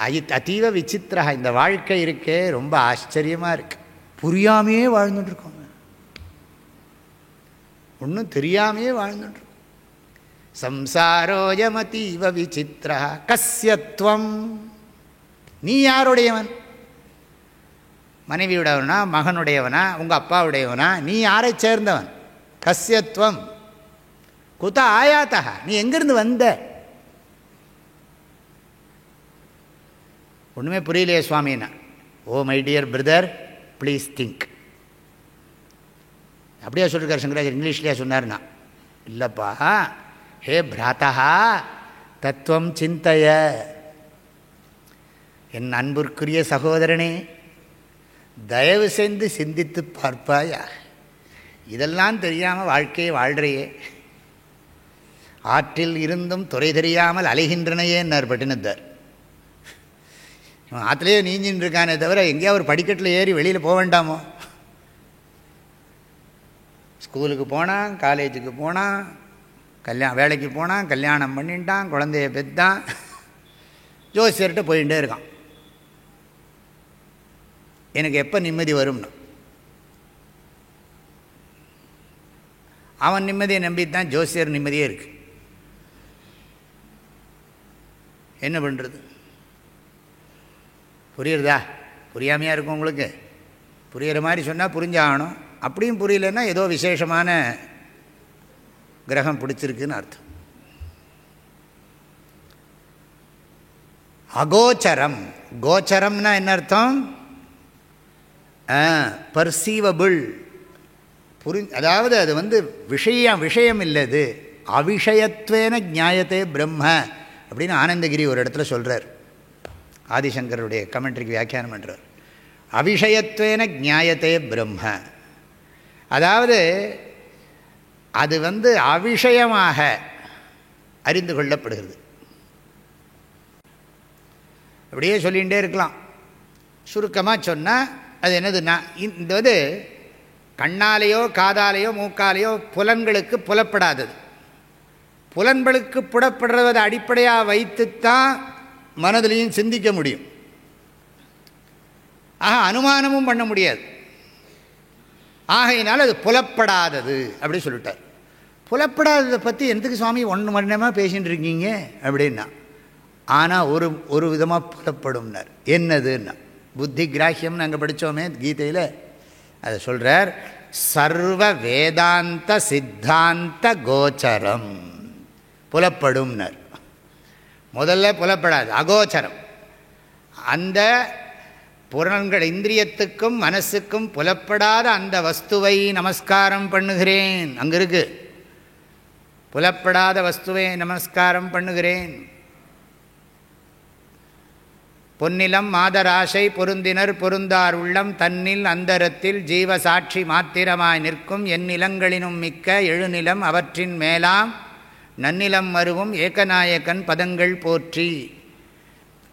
அதீவ விசித்திரா. இந்த வாழ்க்கை இருக்கே ரொம்ப ஆச்சரியமாக இருக்குது. புரியாமையே வாழ்ந்துட்டுருக்கோங்க, ஒன்றும் தெரியாமையே வாழ்ந்துட்டுருக்கோம். சம்சாரோயமதீவ விசித்திரா கஸ்யத்வம், நீ யாருடையவன்? மனைவியுடையவனா, மகனுடையவனா, உங்கள் அப்பாவுடையவனா? நீ யாரை சேர்ந்தவன்? கஸ்யத்வம் குத ஆயாத்தா, நீ எங்கிருந்து வந்த? ஒன்றுமே புரியலையே சுவாமின்னா. Oh my dear brother please think. அப்படியே சொல்லியிருக்கார் சங்கராச்சாரியர். இங்கிலீஷ்லேயே சொன்னார்னா இல்லைப்பா, ஹே பிராத்தா தத்துவம் சிந்தைய, என் அன்பிற்குரிய சகோதரனே தயவு செய்து சிந்தித்து பார்ப்பாயா. இதெல்லாம் தெரியாமல் வாழ்க்கையை வாழ்கிறையே, ஆற்றில் இருந்தும் துறை தெரியாமல் அலைகின்றனையே என்னார் பட்டினத்தார். ஆற்றுலேயே நீஞ்சின்னு இருக்கானே தவிர எங்கேயாவது ஒரு படிக்கட்டில் ஏறி வெளியில் போக வேண்டாமோ? ஸ்கூலுக்கு போனான், காலேஜுக்கு போனான், வேலைக்கு போனான், கல்யாணம் பண்ணிட்டான், குழந்தைய பெற்றான், ஜோசியர்கிட்ட போயிட்டே இருக்கான். எனக்கு எப்போ நிம்மதி வரும்னு அவன் நிம்மதியை நம்பித்தான் ஜோசியர் நிம்மதியே இருக்கு. என்ன பண்ணுறது? புரியுறதா? புரியாமையாக இருக்கும் உங்களுக்கு. புரிகிற மாதிரி சொன்னால் புரிஞ்சாகணும். அப்படியும் புரியலன்னா ஏதோ விசேஷமான கிரகம் பிடிச்சிருக்குன்னு அர்த்தம். அகோச்சரம், கோச்சரம்னா என்ன அர்த்தம்? பர்சீவபிள், அதாவது அது விஷயம் இல்லது. அவிஷயத்வேன ஞாயத்தே பிரம்ம அப்படின்னு ஆனந்தகிரி ஒரு இடத்துல சொல்கிறார். ஆதிசங்கருடைய கமெண்ட்ரிக்கு வியாக்கியானம் பண்ணுறார். அவிஷயத்வேன ஞாயத்தே பிரம்ம, அதாவது அது அவிஷயமாக அறிந்து கொள்ளப்படுகிறது. அப்படியே சொல்லிகிட்டே இருக்கலாம். சுருக்கமாக சொன்னால் அது என்னதுன்னா, இந்த கண்ணாலேயோ காதாலேயோ மூக்காலேயோ புலன்களுக்கு புலப்படாதது. புலன்களுக்கு புலப்படுறதை அடிப்படையாக வைத்துத்தான் மனதிலையும் சிந்திக்க முடியும். ஆக அனுமானமும் பண்ண முடியாது. ஆகையினால் அது புலப்படாதது அப்படி சொல்லிட்டார். புலப்படாததை பற்றி எதுக்கு சுவாமி 1 மணி நேரமாக பேசிகிட்டு இருக்கீங்க அப்படின்னா, ஆனால் ஒரு விதமாக புலப்படும்னார். என்னதுன்னா புத்தி கிராஹியம்னு அங்கே படித்தோமே கீதையில், அதை சொல்கிறார். சர்வ வேதாந்த சித்தாந்த கோச்சரம், புலப்படும்னார். முதல்ல புலப்படாது, அகோச்சரம். அந்த புலன்கள் இந்திரியத்துக்கும் மனசுக்கும் புலப்படாத அந்த வஸ்துவை நமஸ்காரம் பண்ணுகிறேன். அங்கே இருக்கு, புலப்படாத வஸ்துவை நமஸ்காரம் பண்ணுகிறேன். பொன்னிலம் மாதராசை பொருந்தினர் பொருந்தார் உள்ளம் தன்னில் அந்தரத்தில் ஜீவசாட்சி மாத்திரமாய் நிற்கும் எந்நிலங்களினும் மிக்க எழுநிலம் அவற்றின் மேலாம் நன்னிலம் மருவும் ஏகநாயகன் பதங்கள் போற்றி.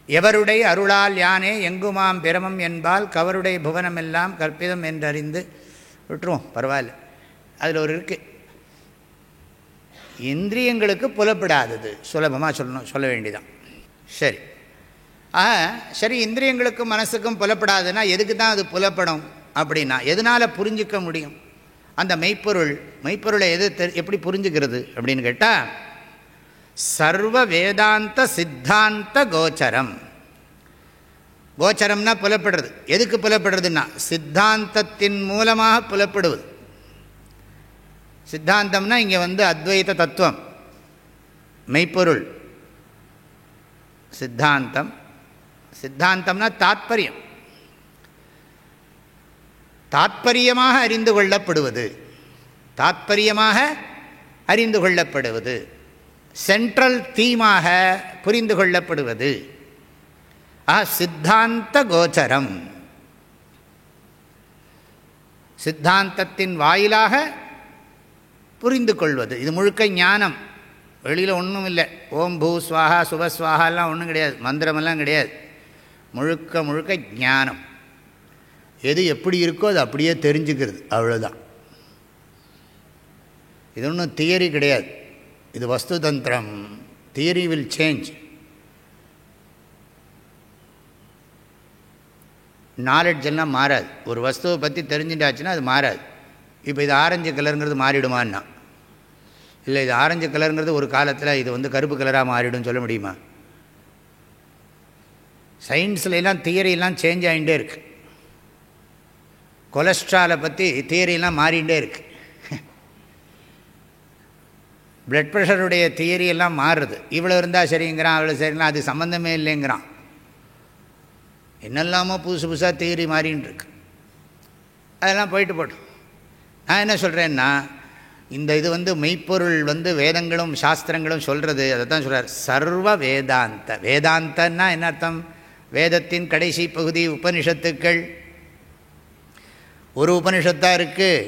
எவருடைய அருளால் யானே எங்குமாம் பிரமம் என்பால் கவருடைய புவனமெல்லாம் கற்பிதம் என்றறிந்து விட்டுருவோம், பரவாயில்ல. அதில் ஒரு இருக்குது, இந்திரியங்களுக்கு புலப்படாதது, சுலபமாக சொல்ல வேண்டியதான். சரி, சரி, இந்திரியங்களுக்கும் மனசுக்கும் புலப்படாதுன்னா எதுக்கு தான் அது புலப்படும் அப்படின்னா எதனால் புரிஞ்சிக்க முடியும்? அந்த மெய்ப்பொருளை எப்படி புரிஞ்சுக்கிறது அப்படின்னு கேட்டால், சர்வ வேதாந்த சித்தாந்த கோச்சரம். கோச்சரம்னா புலப்படுறது. எதுக்கு புலப்படுறதுன்னா சித்தாந்தத்தின் மூலமாக புலப்படுவது. சித்தாந்தம்னா இங்கே அத்வைத தத்துவம், மெய்ப்பொருள். சித்தாந்தம்னா தாத்பரியம், தாத்பரியமாக அறிந்து கொள்ளப்படுவது, தாத்பரியமாக அறிந்து கொள்ளப்படுவது, சென்ட்ரல் தீமாக புரிந்து கொள்ளப்படுவது. சித்தாந்த கோச்சரம், சித்தாந்தத்தின் வாயிலாக புரிந்து கொள்வது. இது முழுக்க ஞானம், வெளியில் ஒன்றும் இல்லை. ஓம் பூ ஸ்வாஹா சுபஸ்வாஹாலாம் ஒன்றும் கிடையாது, மந்திரமெல்லாம் கிடையாது. முழுக்க முழுக்க ஞானம். எது எப்படி இருக்கோ அது அப்படியே தெரிஞ்சுக்கிறது, அவ்வளோதான். இது ஒன்றும் தியரி கிடையாது, இது வஸ்து தந்திரம். தியரி வில் சேஞ்ச், நாலெட்ஜ் எல்லாம் மாறாது. ஒரு வஸ்துவை பற்றி தெரிஞ்சுட்டாச்சுன்னா அது மாறாது. இப்போ இது ஆரஞ்சு கலருங்கிறது மாறிடுமான்னா, இல்லை இது ஆரஞ்சு கலருங்கிறது ஒரு காலத்தில் இது கருப்பு கலராக மாறிடும் சொல்ல முடியுமா? சயின்ஸ்லாம் தியரியெல்லாம் சேஞ்ச் ஆகிட்டே இருக்குது. கொலஸ்ட்ராலை பற்றி தியரியெல்லாம் மாறிகிட்டே இருக்குது. பிளட் ப்ரெஷருடைய தியரியெல்லாம் மாறுறது. இவ்வளோ இருந்தால் சரிங்கிறான், அவ்வளோ சரிங்களா, அது சம்மந்தமே இல்லைங்கிறான். என்னெல்லாமோ புதுசு புதுசாக தியரி மாறின்னு இருக்கு. அதெல்லாம் போயிட்டு போட்டோம். நான் என்ன சொல்கிறேன்னா, இந்த இது மெய்ப்பொருள் வேதங்களும் சாஸ்திரங்களும் சொல்கிறது, அதை தான் சொல்கிறார். சர்வ வேதாந்த. வேதாந்தன்னா என்ன அர்த்தம்? வேதத்தின் கடைசி பகுதி உபனிஷத்துக்கள். ஒரு உபனிஷத்தாக இருக்குது,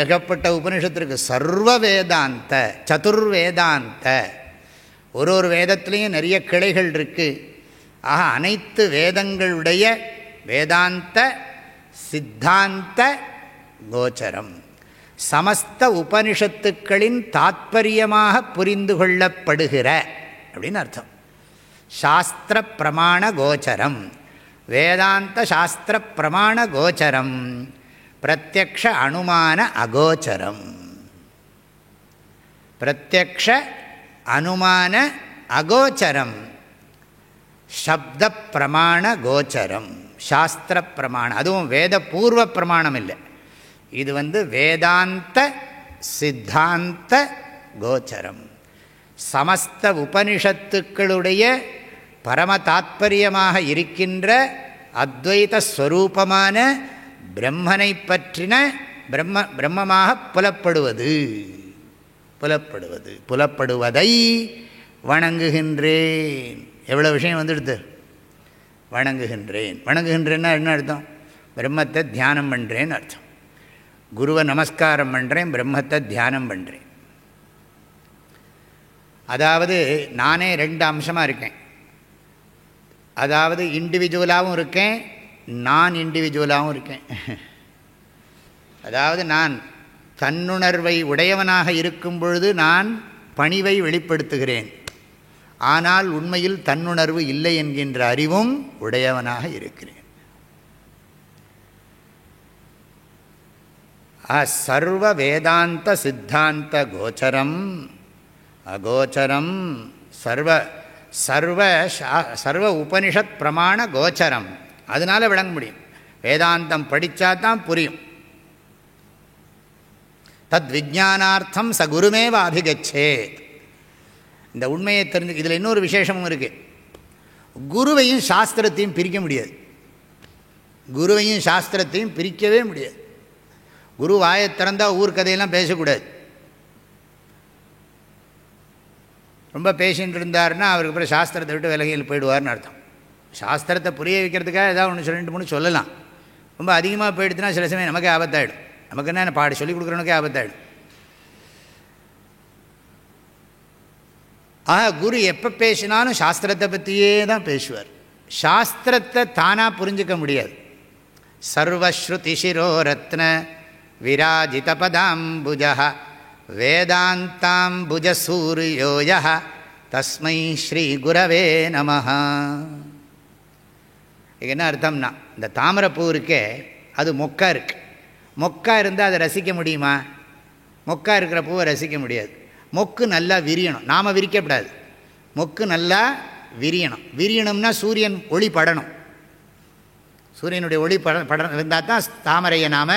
ஏகப்பட்ட உபனிஷத்து இருக்குது. சர்வ வேதாந்த, சதுர்வேதாந்த. ஒரு வேதத்துலேயும் நிறைய கிளைகள் இருக்குது. ஆக அனைத்து வேதங்களுடைய வேதாந்த சித்தாந்த கோச்சரம், சமஸ்த உபனிஷத்துக்களின் தாத்பரியமாக புரிந்து கொள்ளப்படுகிற அப்படின்னு அர்த்தம். சாஸ்திர பிரமாண கோச்சரம், வேதாந்த சாஸ்திர பிரமாண கோச்சரம், பிரத்யக்ஷ அனுமான அகோச்சரம். பிரத்யக்ஷ அனுமான அகோச்சரம், சப்த பிரமாண கோச்சரம், சாஸ்திர பிரமாணம். அதுவும் வேத பூர்வ பிரமாணம் இல்லை, இது வேதாந்த சித்தாந்த கோச்சரம். சமஸ்த உபனிஷத்துக்களுடைய பரம தாத்பரியமாக இருக்கின்ற அத்வைத ஸ்வரூபமான பிரம்மனை பற்றின பிரம்மமாக புலப்படுவதை வணங்குகின்றேன். எவ்வளோ விஷயம் வந்துடுது. வணங்குகின்றேன்னா என்ன அர்த்தம்? பிரம்மத்தை தியானம் பண்ணுறேன்னு அர்த்தம். குருவை நமஸ்காரம் பண்ணுறேன், பிரம்மத்தை தியானம் பண்ணுறேன். அதாவது நானே ரெண்டு அம்சமாக இருக்கேன். அதாவது இண்டிவிஜுவலாகவும் இருக்கேன், நான் இண்டிவிஜுவலாகவும் இருக்கேன். அதாவது நான் தன்னுணர்வை உடையவனாக இருக்கும் பொழுது நான் பணிவை வெளிப்படுத்துகிறேன். ஆனால் உண்மையில் தன்னுணர்வு இல்லை என்கின்ற அறிவும் உடையவனாக இருக்கிறேன். சர்வ வேதாந்த சித்தாந்த கோச்சரம் அகோச்சரம், சர்வ உபனிஷத் பிரமாண கோச்சரம். அதனால் விளங்க முடியும். வேதாந்தம் படித்தா தான் புரியும். தத் விஜானார்த்தம் ச குருமேவ அபிகச்சேத். இந்த உண்மையை தெரிஞ்சு, இதில் இன்னொரு விசேஷமும் இருக்குது. குருவையும் சாஸ்திரத்தையும் பிரிக்க முடியாது. குருவையும் சாஸ்திரத்தையும் பிரிக்கவே முடியாது. குரு வாயை திறந்தால் ஊர் கதையெல்லாம் பேசக்கூடாது. ரொம்ப பேசின்னு இருந்தார்னா அவருக்கு அப்புறம் சாஸ்திரத்தை விட்டு விலகியில் போயிடுவார்னு அர்த்தம். சாஸ்திரத்தை புரிய வைக்கிறதுக்காக ஏதாவது ஒன்று 2-3 சொல்லலாம். ரொம்ப அதிகமாக போயிடுச்சுன்னா சில சமயம் நமக்கே ஆபத்தாயிடும். நமக்கு என்ன பாடு சொல்லிக் கொடுக்குறவனுக்கே ஆபத்தாயிடும். குரு எப்போ பேசினாலும் சாஸ்திரத்தை பற்றியே தான் பேசுவார். சாஸ்திரத்தை தானாக புரிஞ்சிக்க முடியாது. சர்வஸ்ருதி சிரோரத்ன விராஜித பதாம்புஜ வேதாந்தாம்புஜ சூரியோய தஸ்மை ஸ்ரீ குரவே நமஹ. இது என்ன அர்த்தம்னா, இந்த தாமரைப்பூ இருக்கே அது மொக்கா இருக்கு. மொக்கா இருந்தால் அதை ரசிக்க முடியுமா? மொக்கா இருக்கிற பூவை ரசிக்க முடியாது. மொக்கு நல்லா விரியணும். நாம் விரிக்கப்படாது. மொக்கு நல்லா விரியணும். விரியணும்னா சூரியன் ஒளி படணும். சூரியனுடைய ஒளி படம் இருந்தால் தான் தாமரையை நாம்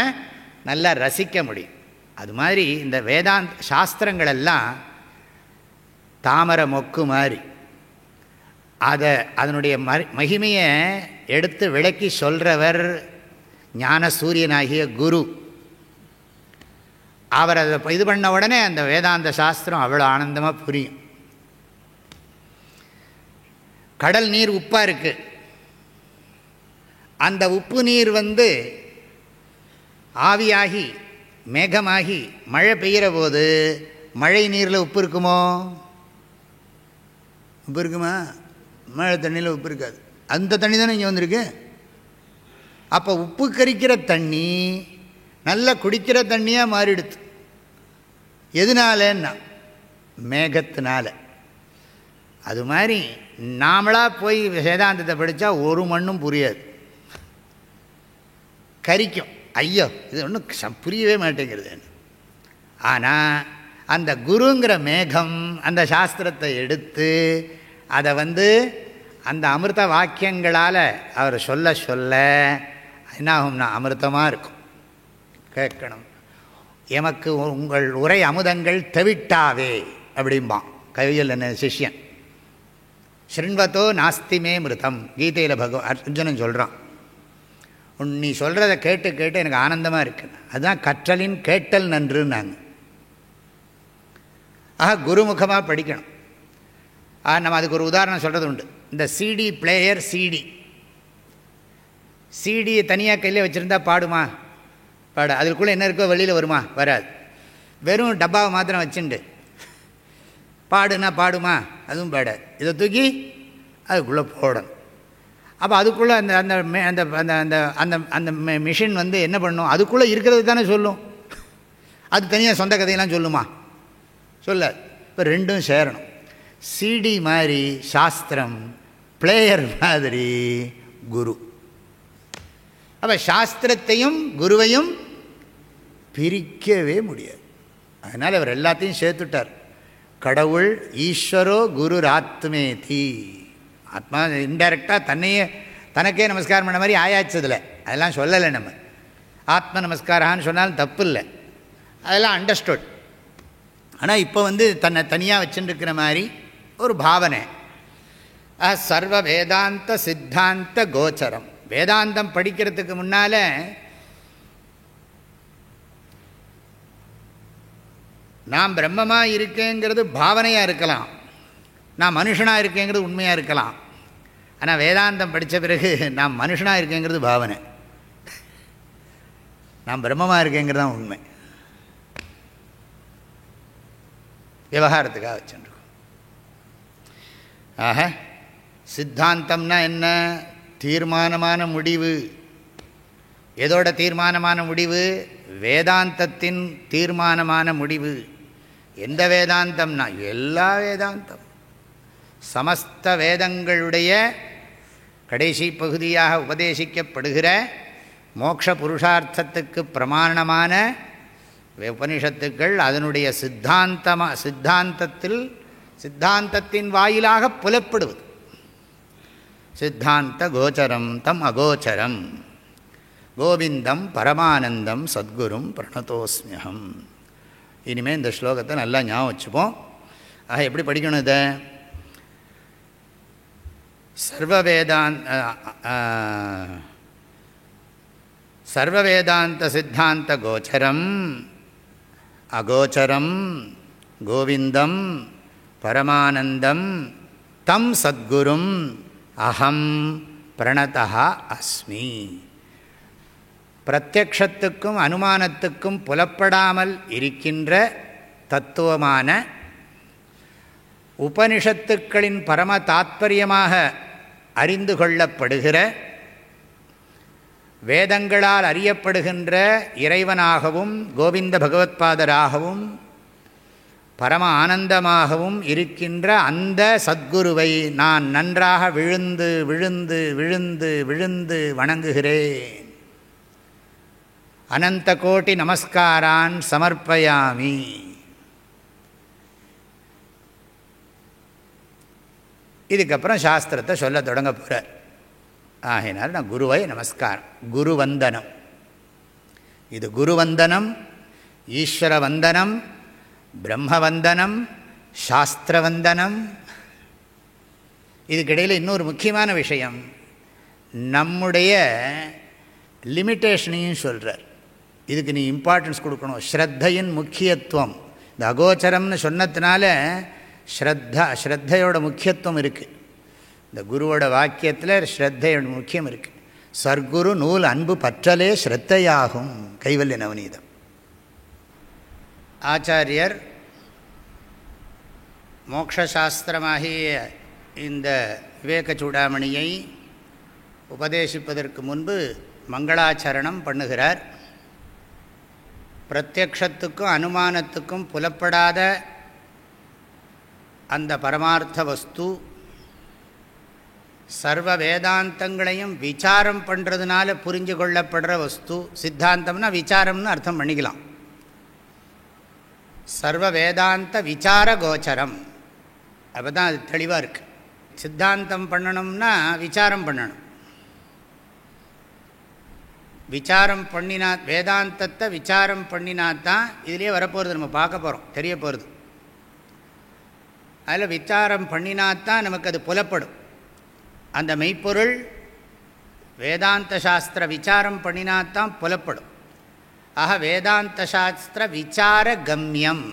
நல்லா ரசிக்க முடியும். அது மாதிரி இந்த வேதாந்த சாஸ்திரங்கள் எல்லாம் தாமரை மொக்கு மாதிரி. அதனுடைய மகிமையை எடுத்து விளக்கி சொல்கிறவர் ஞான சூரியனாகிய குரு. அவர் அதை இது பண்ண உடனே அந்த வேதாந்த சாஸ்திரம் அவ்வளோ ஆனந்தமாக புரியும். கடல் நீர் உப்பாக இருக்குது. அந்த உப்பு நீர் ஆவியாகி மேகமாகி மழை பெய்கிற போது மழை நீரில் உப்பு இருக்குமோ? உப்பு இருக்குமா? மழை தண்ணியில் உப்பு இருக்காது. அந்த தண்ணி தானே இங்கே வந்திருக்கு. அப்போ உப்பு கரிக்கிற தண்ணி நல்ல குடிக்கிற தண்ணியாக மாறிடுது. எதனாலன்னா மேகத்தினால. அது மாதிரி நாமளாக போய் வேதாந்தத்தை படித்தா ஒரு மண்ணும் புரியாது, கரிக்கும். ஐயோ இது ஒன்றும் புரியவே மாட்டேங்கிறது. ஆனால் அந்த குருங்கிற மேகம் அந்த சாஸ்திரத்தை எடுத்து அதை அந்த அமிர்த வாக்கியங்களால் அவர் சொல்ல சொல்ல என்னாகும்னா அமிர்தமாக இருக்கும். கேட்கணும். எமக்கு உங்கள் உரை அமுதங்கள் தெவிட்டாவே அப்படிம்பான் கவியல் என்ன சிஷ்யன். ஸ்ருண்வதோ நாஸ்திமே மிருதம் கீதையில் அர்ஜுனன் சொல்கிறான். நீ சொல்கிறத கேட்டு கேட்டு எனக்கு ஆனந்தமாக இருக்கு. அதுதான் கற்றலின் கேட்டல் நன்றுன்னாங்க. குருமுகமாக படிக்கணும். நம்ம அதுக்கு ஒரு உதாரணம் சொல்கிறது உண்டு. இந்த சிடி பிளேயர், சிடியை தனியாக கையில் வச்சுருந்தா பாடுமா? பாடு. அதுக்குள்ளே என்ன இருக்கோ வெளியில் வருமா? வராது. வெறும் டப்பாவை மாத்திரம் வச்சுண்டு பாடுனா பாடுமா? அதுவும் பாடாது. இதை தூக்கி அதுக்குள்ளே போடணும். அப்போ அதுக்குள்ளே அந்த அந்த அந்த அந்த அந்த அந்த மிஷின் என்ன பண்ணும்? அதுக்குள்ளே இருக்கிறது தானே சொல்லும். அது தனியாக சொந்த கதையெல்லாம் சொல்லுமா? சொல்லாது. இப்போ ரெண்டும் சேரணும். சிடி மாதிரி சாஸ்திரம், பிளேயர் மாதிரி குரு. அப்போ சாஸ்திரத்தையும் குருவையும் பிரிக்கவே முடியாது. அதனால் அவர் எல்லாத்தையும் சேர்த்துட்டார். கடவுள் ஈஸ்வரோ குரு ஆத்மேதி. ஆத்மா இன்டைரக்டாக தனக்கே நமஸ்காரம் பண்ண மாதிரி ஆயாச்சதில்லை. அதெல்லாம் சொல்லலை. நம்ம ஆத்ம நமஸ்காரான்னு சொன்னாலும் தப்பு இல்லை, அதெல்லாம் அண்டர்ஸ்டுட். ஆனால் இப்போ தன்னை தனியாக வச்சுருக்கிற மாதிரி ஒரு பாவனை. சர்வ வேதாந்த சித்தாந்த கோச்சரம். வேதாந்தம் படிக்கிறதுக்கு முன்னால் நான் பிரம்மமாக இருக்கேங்கிறது பாவனையாக இருக்கலாம், நான் மனுஷனாக இருக்கேங்கிறது உண்மையாக இருக்கலாம். ஆனால் வேதாந்தம் படித்த பிறகு நான் மனுஷனாக இருக்கேங்கிறது பாவனை, நான் பிரம்மமாக இருக்கேங்கிறது தான் உண்மை. விவகாரத்துக்காக வச்சுருக்கோம். ஆக சித்தாந்தம்னா என்ன? தீர்மானமான முடிவு. எதோட தீர்மானமான முடிவு? வேதாந்தத்தின் தீர்மானமான முடிவு. எந்த வேதாந்தம்னா எல்லா வேதாந்தம், சமஸ்த வேதங்களுடைய கடைசி பகுதியாக உபதேசிக்கப்படுகிற மோட்ச புருஷார்த்தத்துக்கு பிரமாணமான உபனிஷத்துக்கள் அதனுடைய சித்தாந்தத்தின் வாயிலாக புலப்படுவது. சித்தாந்த கோச்சரம் தம் அகோச்சரம் கோவிந்தம் பரமானந்தம் சத்குரும் பிரணதோஸ்மியம். இனிமேல் இந்த ஸ்லோகத்தை நல்லா ஞாபகம் வச்சுப்போம். ஆக எப்படி படிக்கணும் இதை? சர்வவேதாந்த சித்தாந்த கோச்சரம் அகோச்சரம் கோவிந்தம் பரமானந்தம் தம் சத்குரும் அகம் பிரணதா அஸ்மி. பிரத்யக்ஷத்துக்கும் அனுமானத்துக்கும் புலப்படாமல் இருக்கின்ற தத்துவமான உபனிஷத்துக்களின் பரம தாத்பரியமாக அறிந்து கொள்ளப்படுகிற வேதங்களால் அறியப்படுகின்ற இறைவனாகவும் கோவிந்த பகவத்பாதராகவும் பரம ஆனந்தமாகவும் இருக்கின்ற அந்த சத்குருவை நான் நன்றாக விழுந்து விழுந்து விழுந்து விழுந்து வணங்குகிறேன். அனந்த கோட்டி நமஸ்காரான் சமர்ப்பயாமி. இதுக்கப்புறம் சாஸ்திரத்தை சொல்ல தொடங்க போகிறார். ஆகையினால் நான் குருவை நமஸ்காரம், குருவந்தனம். இது குருவந்தனம், ஈஸ்வர வந்தனம், பிரம்மவந்தனம், சாஸ்திரவந்தனம். இதுக்கிடையில் இன்னொரு முக்கியமான விஷயம், நம்முடைய லிமிட்டேஷனையும் சொல்கிறார். இதுக்கு நீ இம்பார்ட்டன்ஸ் கொடுக்கணும். ஸ்ரத்தையின் முக்கியத்துவம், இந்த அகோச்சரம்னு சொன்னதுனால ஸ்ரத்தையோட முக்கியத்துவம் இருக்குது. இந்த குருவோட வாக்கியத்தில் ஸ்ரத்தையோட முக்கியம் இருக்குது. சர்க்குரு நூல் அன்பு பற்றலே ஸ்ரத்தையாகும். கைவல்ய நவநீதம். ஆச்சாரியர் மோக்ஷாஸ்திரமாகிய இந்த விவேக சூடாமணியை உபதேசிப்பதற்கு முன்பு மங்களாச்சரணம் பண்ணுகிறார். பிரத்யக்ஷத்துக்கும் அனுமானத்துக்கும் புலப்படாத அந்த பரமார்த்த வஸ்து சர்வ வேதாந்தங்களையும் விசாரம் பண்ணுறதுனால புரிஞ்சு கொள்ளப்படுற வஸ்து. சித்தாந்தம்னா விசாரம்னு அர்த்தம் பண்ணிக்கலாம். சர்வ வேதாந்த விசார கோச்சரம். அப்போ தான் அது தெளிவாக இருக்குது. சித்தாந்தம் பண்ணணும்னா விசாரம் பண்ணணும். விசாரம் பண்ணினா, வேதாந்தத்தை விசாரம் பண்ணினாத்தான் இதிலே வரப்போகிறது, நம்ம பார்க்க போகிறோம், தெரிய போகிறது. அதில் விசாரம் பண்ணினாத்தான் நமக்கு அது புலப்படும். அந்த மெய்ப்பொருள் வேதாந்த சாஸ்திர விசாரம் பண்ணினாத்தான் புலப்படும். ஆக வேதாந்த சாஸ்திர விசார கம்யம்,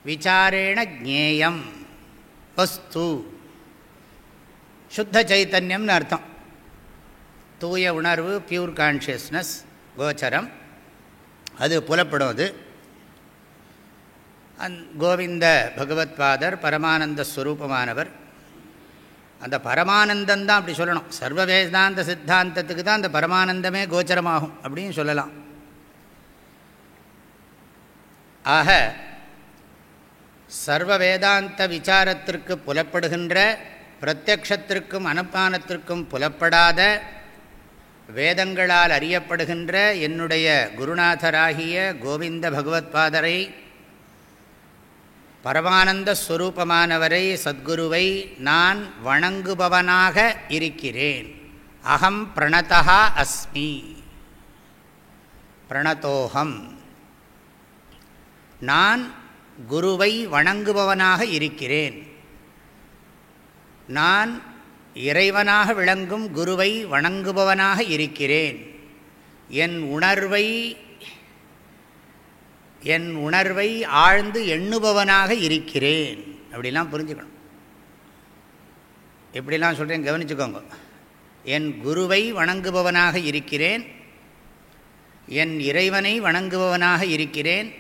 விசாரேண ஜ்ஞேயம் வஸ்து. சுத்த சைத்தன்யம்னு அர்த்தம். தூய உணர்வு, பியூர் கான்ஷியஸ்னஸ், கோச்சரம், அது புலப்படும். அது கோவிந்த பகவத்பாதர் பரமானந்த ஸ்வரூபமானவர். அந்த பரமானந்தந்தான் அப்படி சொல்லணும். சர்வ வேதாந்த சித்தாந்தத்துக்கு தான் அந்த பரமானந்தமே கோச்சரமாகும் அப்படின்னு சொல்லலாம். ஆக சர்வ வேதாந்த விசாரத்திற்கு புலப்படுகின்ற, பிரத்யக்ஷத்திற்கும் அனுமானத்திற்கும் புலப்படாத, வேதங்களால் அறியப்படுகின்ற என்னுடைய குருநாதராகிய கோவிந்த பகவத்பாதரை, பரமானந்த ஸ்வரூபமானவரை, சத்குருவை நான் வணங்குபவனாக இருக்கிறேன். அகம் பிரணதா அஸ்மி. பிரணதோகம். நான் குருவை வணங்குபவனாக இருக்கிறேன். நான் இறைவனாக விளங்கும் குருவை வணங்குபவனாக இருக்கிறேன். என் உணர்வை ஆழ்ந்து எண்ணுபவனாக இருக்கிறேன். அப்படிலாம் புரிஞ்சுக்கணும். எப்படிலாம் சொல்கிறேன் கவனிச்சுக்கோங்க. என் குருவை வணங்குபவனாக இருக்கிறேன், என் இறைவனை வணங்குபவனாக இருக்கிறேன்,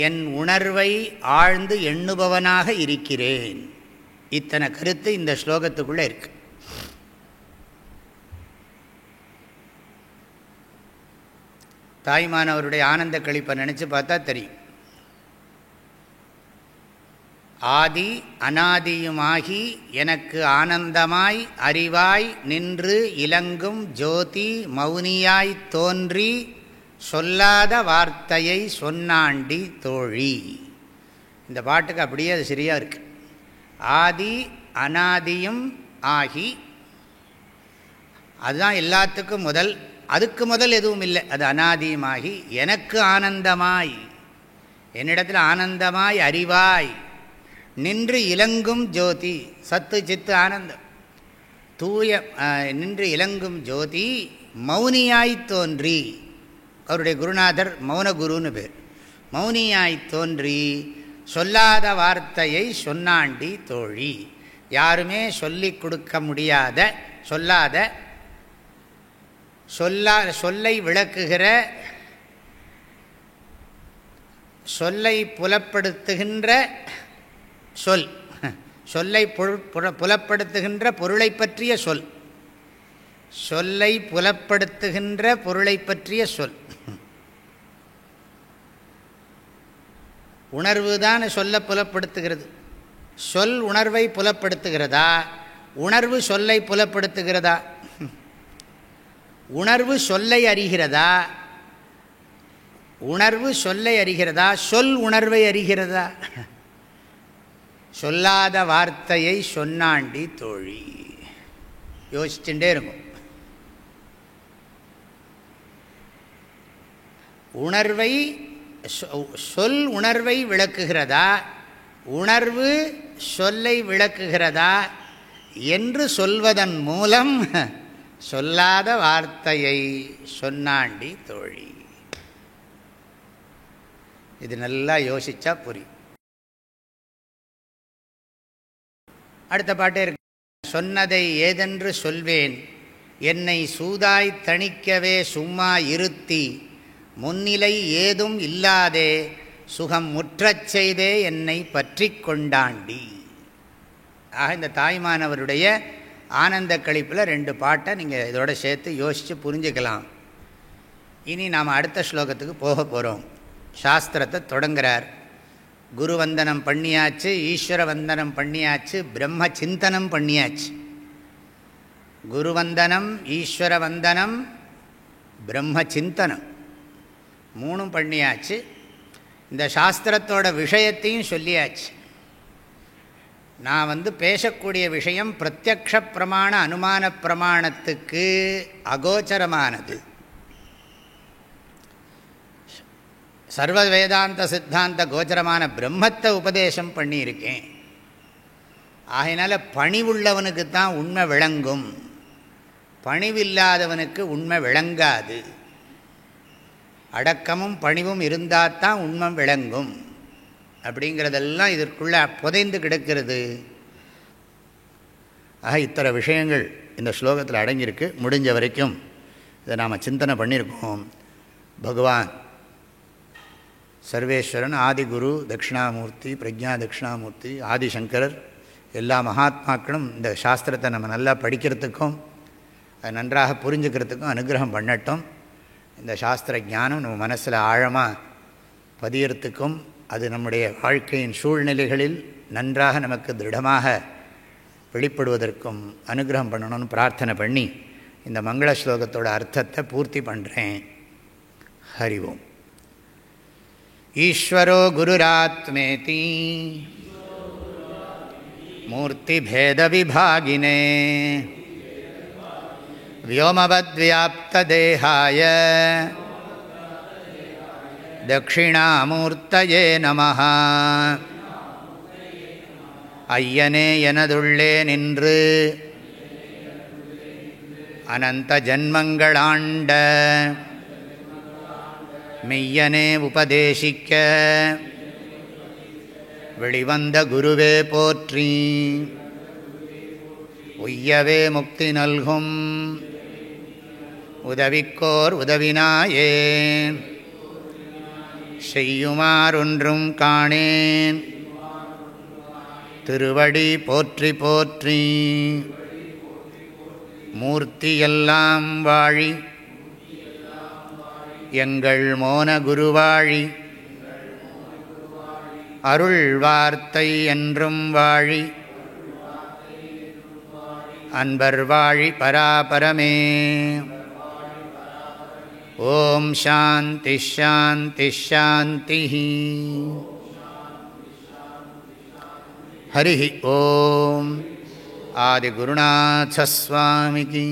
என் உணர்வை ஆழ்ந்து எண்ணுபவனாக இருக்கிறேன். இத்தனை கருத்து இந்த ஸ்லோகத்துக்குள்ளே இருக்கு. தாய்மானவருடைய ஆனந்த கழிப்பை நினச்சி பார்த்தா தெரியும். ஆதி அநாதியுமாகி எனக்கு ஆனந்தமாய் அறிவாய் நின்று இலங்கும் ஜோதி மௌனியாய் தோன்றி சொல்லாத வார்த்தையை சொன்னாண்டி தோழி. இந்த பாட்டுக்கு அப்படியே அது சரியாக இருக்கு. ஆதி அநாதியும் ஆகி, அதுதான் எல்லாத்துக்கும் முதல். அதுக்கு முதல் எதுவும் இல்லை. அது அநாதியுமாகி எனக்கு ஆனந்தமாய், என்னிடத்தில் ஆனந்தமாய் அறிவாய் நின்று இலங்கும் ஜோதி, சத்து சித்து ஆனந்தம் தூய நின்று இலங்கும் ஜோதி மௌனியாய் தோன்றி. அவருடைய குருநாதர் மௌனகுருன்னு பேர். மௌனியாய் தோன்றி சொல்லாத வார்த்தையை சொன்னாண்டி தோழி. யாருமே சொல்லிக் கொடுக்க முடியாத சொல்லாத சொல்லை விளக்குகிற சொல்லை புலப்படுத்துகின்ற சொல்லை புலப்படுத்துகின்ற பொருளை பற்றிய சொல்லை புலப்படுத்துகின்ற பொருளை பற்றிய உணர்வு தான் சொல்ல புலப்படுத்துகிறது. சொல் உணர்வை புலப்படுத்துகிறதா, உணர்வு சொல்லை புலப்படுத்துகிறதா? உணர்வு சொல்லை அறிகிறதா, உணர்வு சொல்லை அறிகிறதா, சொல் உணர்வை அறிகிறதா? சொல்லாத வார்த்தையை சொன்னாண்டி தோழி. யோசிச்சுட்டே இருக்கும். உணர்வை சொல் உணர்வை விளக்குகிறதா, உணர்வு சொல்லை விளக்குகிறதா என்று சொல்வதன் மூலம் சொல்லாத வார்த்தையை சொன்னாண்டி தோழி. இது நல்லா யோசிச்சா புரியும். அடுத்த பாட்டே இருக்கு. சொன்னதை ஏதென்று சொல்வேன், என்னை சூதாய் தணிக்கவே சும்மா இருத்தி, முன்னிலை ஏதும் இல்லாதே சுகம் முற்றச் செய்தே என்னை பற்றி கொண்டாண்டி. ஆக இந்த தாய்மானவருடைய ஆனந்த கழிப்பில் 2 பாட்டை நீங்கள் இதோட சேர்த்து யோசித்து புரிஞ்சுக்கலாம். இனி நாம் அடுத்த ஸ்லோகத்துக்கு போக போகிறோம். சாஸ்திரத்தை தொடங்குகிறார். குரு வந்தனம் பண்ணியாச்சு, ஈஸ்வர வந்தனம் பண்ணியாச்சு, பிரம்ம சிந்தனம் பண்ணியாச்சு. குரு வந்தனம், ஈஸ்வர வந்தனம், பிரம்ம சிந்தனம் 3 பண்ணியாச்சு. இந்த சாஸ்திரத்தோட விஷயத்தையும் சொல்லியாச்சு. நான் பேசக்கூடிய விஷயம் பிரத்யக்ஷ பிரமாண அனுமான பிரமாணத்துக்கு அகோச்சரமானது. சர்வ வேதாந்த சித்தாந்த கோச்சரமான பிரம்மத்தை உபதேசம் பண்ணியிருக்கேன். ஆகையினால பணிவுள்ளவனுக்கு தான் உண்மை விளங்கும், பணிவில்லாதவனுக்கு உண்மை விளங்காது. அடக்கமும் பணிவும் இருந்தால் தான் உண்மை விளங்கும். அப்படிங்கிறதெல்லாம் இதற்குள்ளே புதைந்து கிடக்கிறது. ஆக இத்தனை விஷயங்கள் இந்த ஸ்லோகத்தில் அடங்கியிருக்கு. முடிஞ்ச வரைக்கும் இதை நாம் சிந்தனை பண்ணியிருக்கோம். பகவான் சர்வேஸ்வரன், ஆதிகுரு தட்சிணாமூர்த்தி, பிரஜா தட்சிணாமூர்த்தி, ஆதிசங்கரர் எல்லா மகாத்மாக்களும் இந்த சாஸ்திரத்தை நம்ம நல்லா படிக்கிறதுக்கும் அது நன்றாக புரிஞ்சுக்கிறதுக்கும் அனுகிரகம் பண்ணட்டும். இந்த சாஸ்திர ஞானம் நம்ம மனசில் ஆழமாக பதியறதுக்கும் அது நம்முடைய வாழ்க்கையின் சூழ்நிலைகளில் நன்றாக நமக்கு திருடமாக வெளிப்படுவதற்கும் அனுகிரகம் பண்ணணும்னு பிரார்த்தனை பண்ணி இந்த மங்கள ஸ்லோகத்தோட அர்த்தத்தை பூர்த்தி பண்ணுறேன். ஹரி ஓம். ஈஸ்வரோ குருராத்மேதி மூர்த்திபேத விபாகினே व्योमवद्व्याप्तदेहाय दक्षिणामूर्तये नमः. ஐயனே எனதுள்ளே நின்று அனந்த ஜன்மங்களாண்ட மெய்யனே உபதேசிக்க வெளிவந்த குருவே போற்றி. உய்யவே முக்தி நல்கும் உதவிக்கோர் உதவினாயே. செய்யுமாறொன்றும் காணேன் திருவடி போற்றி போற்றி. மூர்த்தியெல்லாம் வாழி எங்கள் மோன குருவாழி. அருள் வார்த்தை என்றும் வாழி அன்பர் வாழி பராபரமே. ஓம் சாந்தி ஷாந்தி ஷாந்தி. ஹரி ஓம். ஆதிகுருநாத ஸ்வாமிகி.